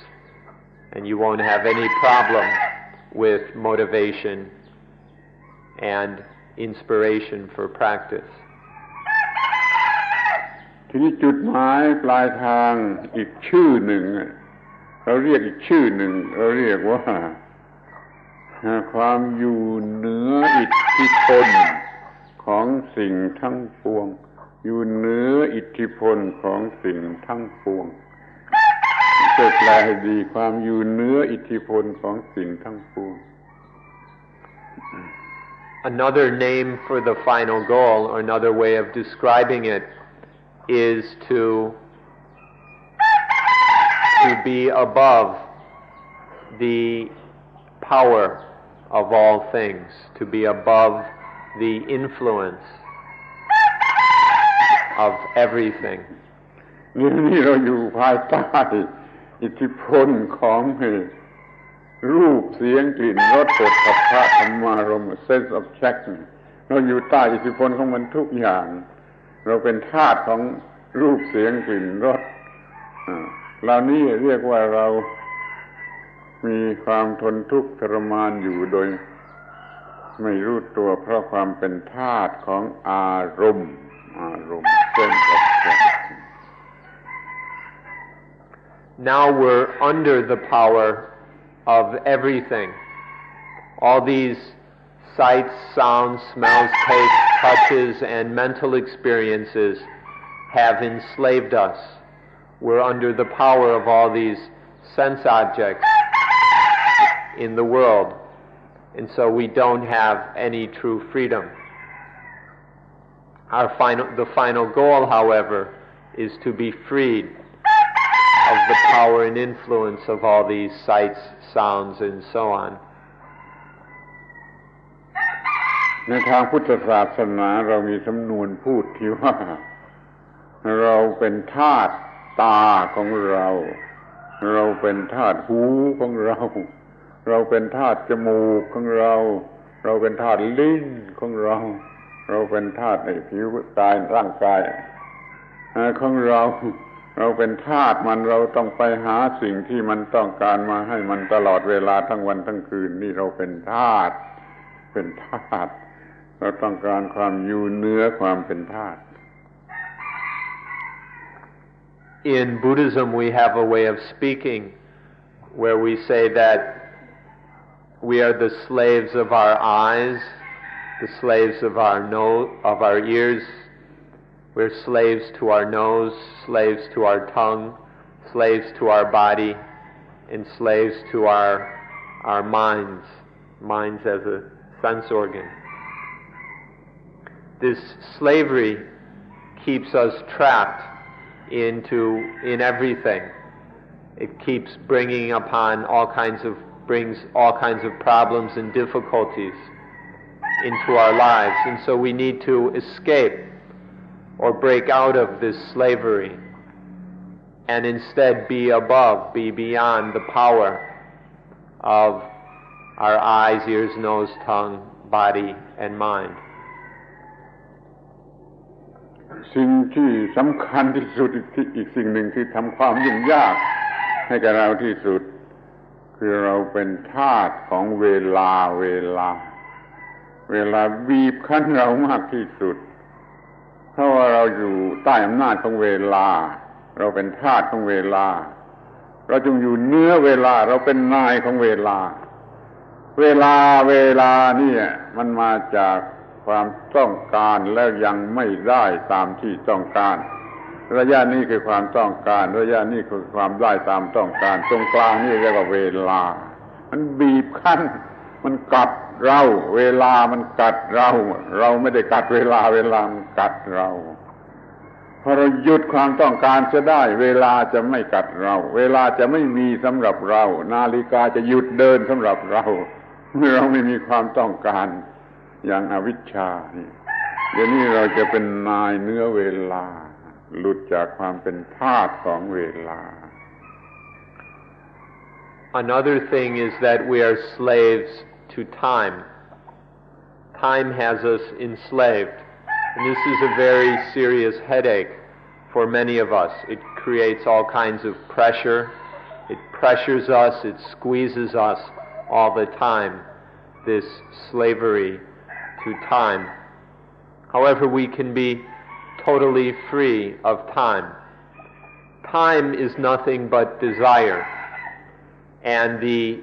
B: and you won't have any problem with motivation and inspiration for practice.
A: ทีนี้จุดหมายปลายทางอีกชื่อหนึ่งเราเรียกอีกชื่อหนึ่งเราเรียกว่าความอยู่เหนืออิทธิพลของสิ่งทั้งปวงอยู่เหนืออิทธิพลของสิ่งทั้งปวงช่วยแปลให้ดีความอยู่เหนืออิทธิพลของสิ่งทั้งปวง
B: Another name for the final goal, or another way of describing it, is to be above the power of all things, to be above the influence of everything.
A: นี่เราอยู่ภายใต้อิทธิพลของรูปเสียงกลิ่นรสโผฏฐัพพะธรรมารมณ์ sense objection เราอยู่ใต้อิทธิพลของมันทุกอย่างเราเป็นทาสของรูปเสียงกลิ่นรสเหล่านี้เรียกว่าเรามีความทนทุกข์ทรมานอยู่โดยไม่รู้ตัวเพราะความเป็นทาสของอารมณ์ sense objection.
B: Now we're under the power of everything. All these sights, sounds, smells, tastes, touches, and mental experiences have enslaved us. We're under the power of all these sense objects in the world, and so we don't have any true freedom. The final goal, however, is to be freed of the power and influence of all these sights, sounds, and so on.
A: ในทางพุทธศาสนาเรามีสำนวนพูดที่ว่าเราเป็นทาสตาของเราเราเป็นทาสหูของเราเราเป็นทาสจมูกของเราเราเป็นทาสลิ้นของเราเราเป็นทาสในผิวกายร่างกายของเราเป็นทาสมันเราต้องไปหาสิ่งที่มันต้องการมาให้มันตลอดเวลาทั้งวันทั้งคืนนี่เราเป็นทาสเราต้องการความอยู่เหนือความเป็นทาส
B: In Buddhism we have a way of speaking where we say that we are the slaves of our eyes, the slaves of our ears. We're slaves to our nose, slaves to our tongue, slaves to our body, and slaves to our minds as a sense organ. This slavery keeps us trapped in everything. It keeps brings all kinds of problems and difficulties into our lives, and so we need to escape or break out of this slavery and instead be beyond the power of our eyes, ears, nose, tongue, body, and mind.
A: สิ่งที่สำคัญที่สุดอีกสิ่งหนึ่งที่ทำความยุ่งยากให้กับเราที่สุดคือเราเป็นทาสของเวลาบีบคั้นเรามากที่สุดเพราะว่าเราอยู่ใต้อำนาจของเวลาเราเป็นทาสของเวลาเราจึงอยู่เหนือเวลาเราเป็นนายของเวลานี่มันมาจากความต้องการแล้วยังไม่ได้ตามที่ต้องการ ระยะนี้คือความต้องการระยะนี้คือความได้ตามต้องการตรงกลางนี่เรียกว่าเวลามันบีบคั้นมันกัดเราเวลามันกัดเราเราไม่ได้กัดเวลาเวลามันกัดเราพอเราหยุดความต้องการจะได้เวลาจะไม่กัดเราเวลาจะไม่มีสำหรับเรานาฬิกาจะหยุดเดินสำหรับเราเมื่อเราไม่มีความต้องการอย่างอวิชชานี่เดี๋ยวนี้เราจะเป็นนายเนื้อเวลาหลุดจากความเป็นทาสของเวลา
B: Another thing is that we are slaves to time. Time has us enslaved. And this is a very serious headache for many of us. It creates all kinds of pressure. It pressures us, it squeezes us all the time, this slavery to time. However, we can be totally free of time. Time is nothing but desire and the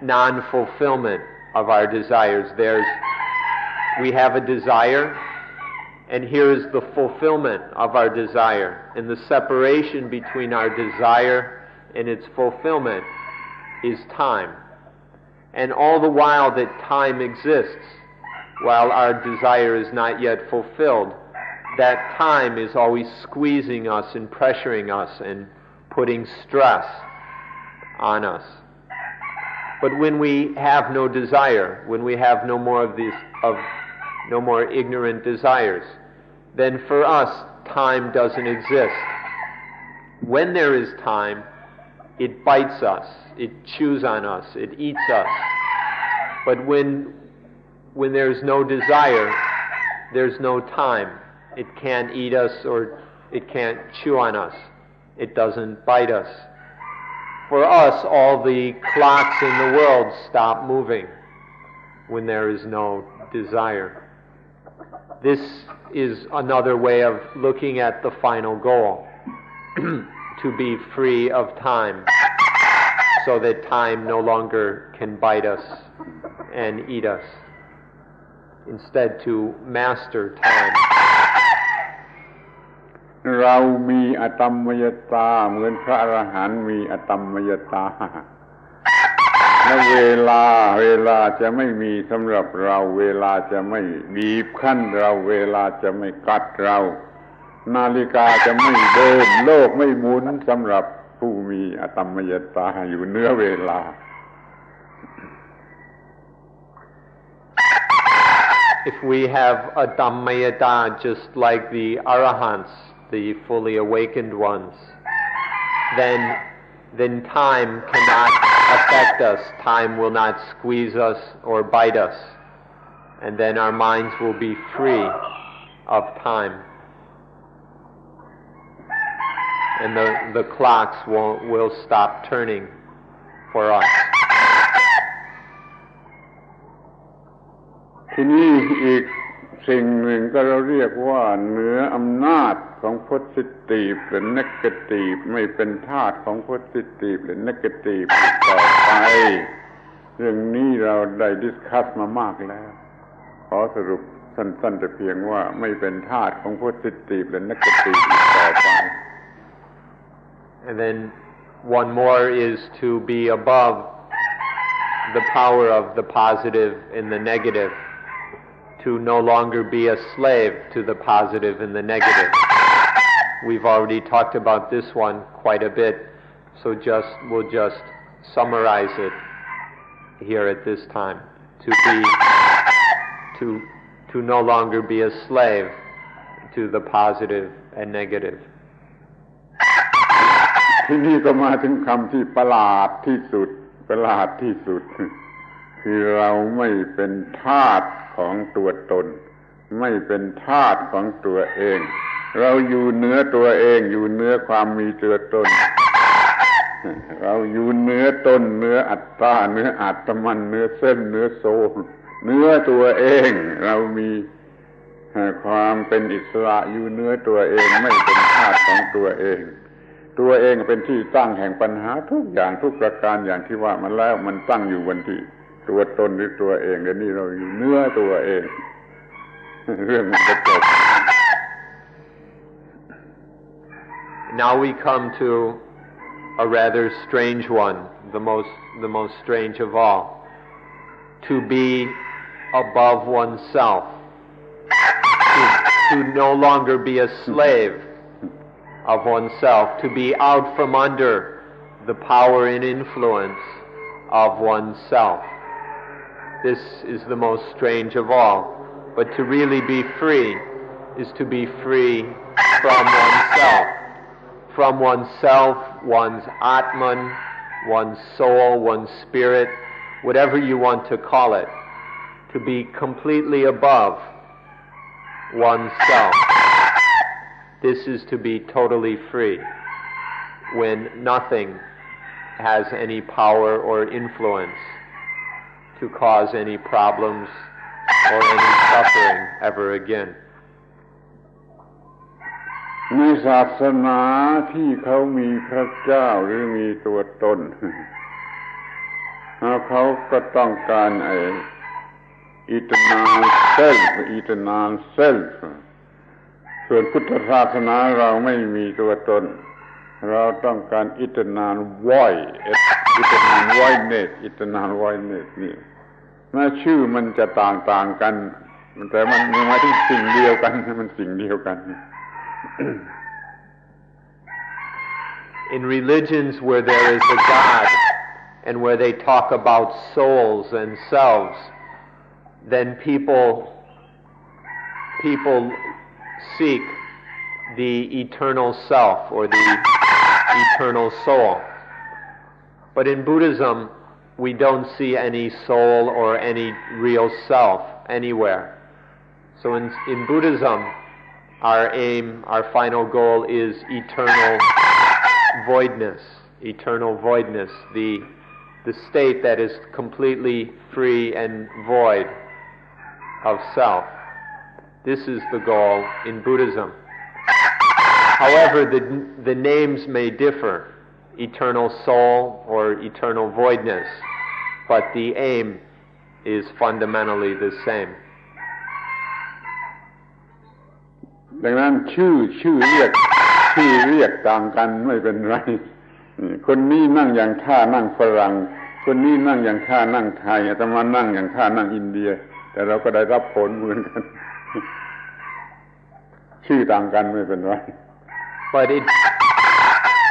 B: non-fulfillment of our desires. We have a desire, and here is the fulfillment of our desire. And the separation between our desire and its fulfillment is time. And all the while that time exists, while our desire is not yet fulfilled, that time is always squeezing us and pressuring us and putting stress on us. But when we have no desire, when we have no more no more ignorant desires, then for us time doesn't exist. When there is time, it bites us, it chews on us, it eats us. But when there's no desire, there's no time. It can't eat us or it can't chew on us. It doesn't bite us. For us, all the clocks in the world stop moving when there is no desire. This is another way of looking at the final goal, to be free of time, so that time no longer can bite us and eat us. Instead, to master time.
A: เรามีอตัมมยตาเหมือนพระอรหันต์มีอตัมมยตาและเวลาจะไม่มีสำหรับเราเวลาจะไม่บีบคั้นเราเวลาจะไม่กัดเรานาฬิกาจะไม่เดินโลกไม่หมุนสำหรับผู้มีอตัมมยตาอยู่เหนือเวลา
B: If we have a Dhammayata just like the Arahants, the fully awakened ones, then time cannot affect us. Time will not squeeze us or bite us. And then our minds will be free of time. And the clocks will stop turning for us.
A: ทีนี้อีกสิ่งหนึ่งก็เราเรียกว่าเหนืออำนาจของ positive หรือ negative ไม่เป็นทาสของ positive หรือ negative ต่อไปเรื่องนี้เราได้ดิสคัสมามากแล้วขอสรุปสั้นๆแต่เพียงว่าไม่เป็นทาสของ positive หรือ negative ต่อไป
B: And then one more is to be above the power of the positive and the negative, to no longer be a slave to the positive and the negative. We've already talked about this one quite a bit, so we'll just summarize it here at this time. To no longer be a slave to the positive and negative.
A: ที่นี่ก็มาถึงคำที่ประหลาดที่สุดคือเราไม่เป็นทาสของตัวตนไม่เป็นทาสของตัวเองเราอยู่เหนือตัวเองอยู่เหนือความมีตัวตนเราอยู่เหนือตนเหนืออัตตาเหนืออาตมันเหนือเส้นเหนือโซเหนือตัวเองเรามีความเป็นอิสระอยู่เหนือตัวเองไม่เป็นทาสของตัวเองตัวเองเป็นที่ตั้งแห่งปัญหาทุกอย่างทุกประการอย่างที่ว่ามันแล้วมันตั้งอยู่บนที่ตัวตนหรือตัวเองเดี๋ยวนี้เราอยู่เหนือตัวเองเรื่องมันจะจบ
B: Now we come to a rather strange one, the most strange of all. To be above oneself. To no longer be a slave of oneself. To be out from under the power and influence of oneself. This is the most strange of all. But to really be free is to be free from oneself. From oneself, one's Atman, one's soul, one's spirit, whatever you want to call it. To be completely above oneself. This is to be totally free, when nothing has any power or influence to cause any problems or any suffering ever again.
A: ในศาสนาที่เขามีพระเจ้าหรือมีตัวตนเขาก็ต้องการeternal self ส่วนพุทธศาสนาเราไม่มีตัวตนเราต้องการ eternal void eternal voidness นี่แม้ชื่อมันจะต่างกันแต่มันหมายถึงสิ่งเดียวกันมันสิ่งเดียวกัน
B: In religions where there is a God and where they talk about souls and selves, then people seek the eternal self or the eternal soul. But in Buddhism, we don't see any soul or any real self anywhere. So in Buddhism, our aim, our final goal is eternal voidness, the state that is completely free and void of self. This is the goal in Buddhism. However, the names may differ, eternal soul or eternal voidness, but the aim is fundamentally the same.
A: ดังนั้นชื่อเรียกต่างกันไม่เป็นไรคนนี้นั่งอย่างท่านั่งฝรั่งคนนี้นั่งอย่างท่านั่งไทยอาตมานั่งอย่างท่านั่งอินเดียแต่เราก็ได้รับผลเหมือนกันชื่อต่างกันไม่เป็นไร
B: But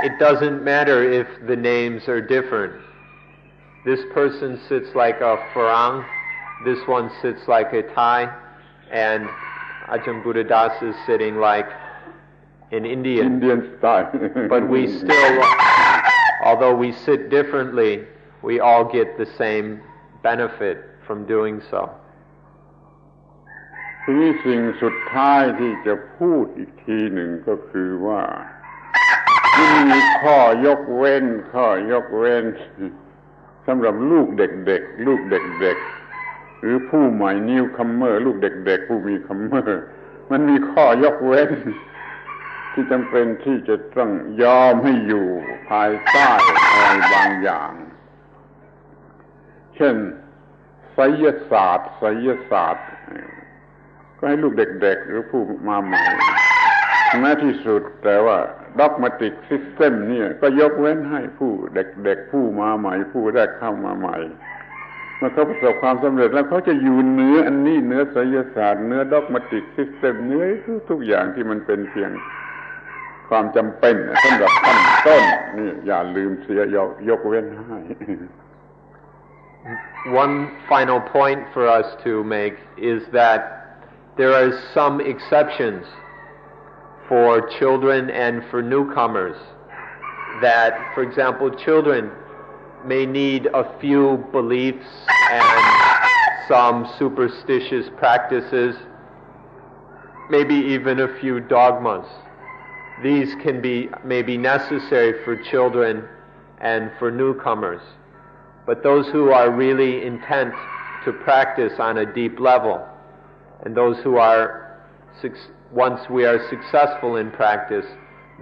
B: it doesn't matter if the names are different. This person sits like a Farang, this one sits like a Thai, and Ajahn Buddhadas is sitting like an Indian
A: style.
B: But we still, although we sit differently, we all get the same benefit from doing so.
A: ทีนี้สิ่งสุดท้ายที่จะพูดอีกทีหนึ่งก็คือว่ามีข้อยกเว้นสำหรับลูกเด็กหรือผู้ใหม่นิวคัมเมอร์ลูกเด็กผู้มีคัมเมอร์มันมีข้อยกเว้นที่จำเป็นที่จะต้องยอมให้อยู่ภายใต้อะไรบางอย่างเช่นไสยศาสตร์ก็ให้ลูกเด็กๆหรือผู้มาใหม่แม้ที่สุดแต่ว่า dogmatic system เนี่ยก็ยกเว้นให้ผู้เด็กๆผู้มาใหม่ผู้แรกเข้ามาใหม่เมื่อเขาประสบความสำเร็จแล้วเขาจะอยู่เหนืออันนี้เหนือไสยศาสตร์เหนือ dogmatic system เหนือทุกอย่างที่มันเป็นเพียงความจำเป็นสำหรับขั้นต้นนี่อย่าลืมเสียยกเว้นให้
B: One final point for us to make is that there are some exceptions for children and for newcomers. That, for example, children may need a few beliefs and some superstitious practices, maybe even a few dogmas. These may be necessary for children and for newcomers. But those who are really intent to practice on a deep level, and those who are, once we are successful in practice,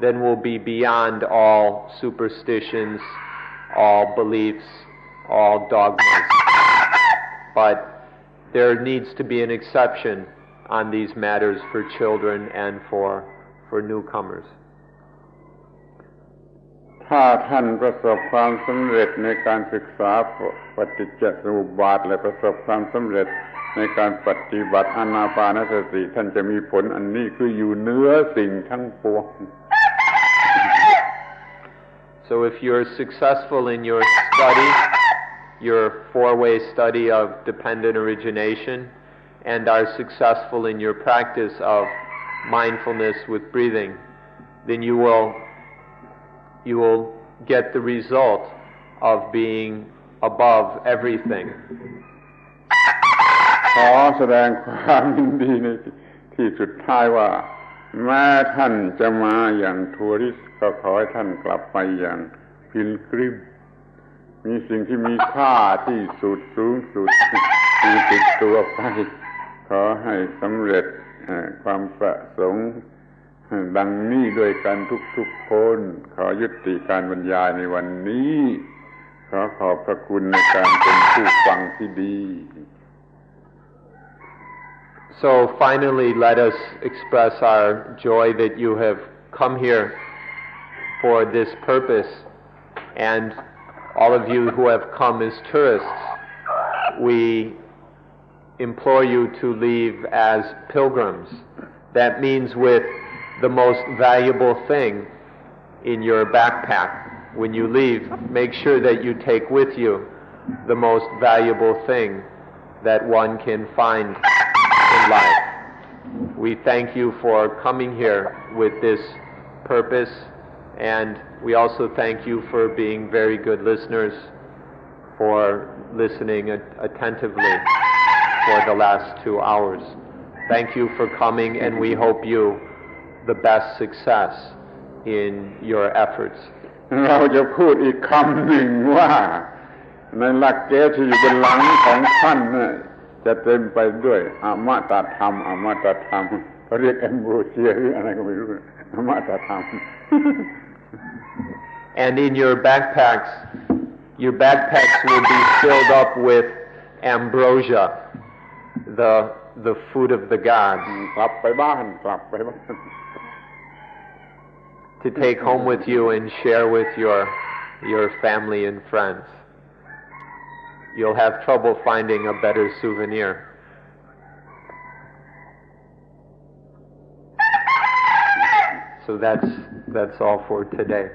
B: then we'll be beyond all superstitions, all beliefs, all dogmas. But there needs to be an exception on these matters for children and for newcomers.
A: ถ้าท่านประสบความสำเร็จในการศึกษาปฏิจจสมุปบาทและประสบความสำเร็จในการปฏิบัติอานาปานสติท่านจะมีผลอันนี้คืออยู่เหนือสิ่งทั้งปวง
B: So if you're successful in your study, your four-way study of dependent origination, and are successful in your practice of mindfulness with breathing, then you will get the result of being above everything.
A: ขอแสดงความยินดีในที่สุดท้ายว่าแม้ท่านจะมาอย่างทัวริสต์ก็ขอให้ท่านกลับไปอย่างพิลกริมมีสิ่งที่มีค่าที่สุดสูงสุดมีติดตัวไปขอให้สำเร็จความประสงค์ดังนี้ด้วยกันทุกๆคนขอยุติการบรรยายในวันนี้ขอขอบพระคุณในการเป็นผู้ฟังที่ดี
B: So finally, let us express our joy that you have come here for this purpose, and all of you who have come as tourists, we implore you to leave as pilgrims. That means with the most valuable thing in your backpack. When you leave, make sure that you take with you the most valuable thing that one can find in life. We thank you for coming here with this purpose, and we also thank you for being very good listeners, for listening attentively for the last 2 hours. Thank you for coming, and we hope you the best success in your efforts.
A: เราจะพูดอีกคำหนึ่งว่าในหลักเกณฑ์ที่อยู่บนหลังของท่านจะเต็มไปด้วยอมตะธรรมอมตะธรรมเขาเรียกแอมโบรเซียหรืออะไรก็ไม่รู้อมตะธรรม
B: And in your backpacks will be filled up with ambrosia, the food of the gods,
A: กลับไปบ้าน
B: to take home with you and share with your family and friends. You'll have trouble finding a better souvenir. So that's all for today.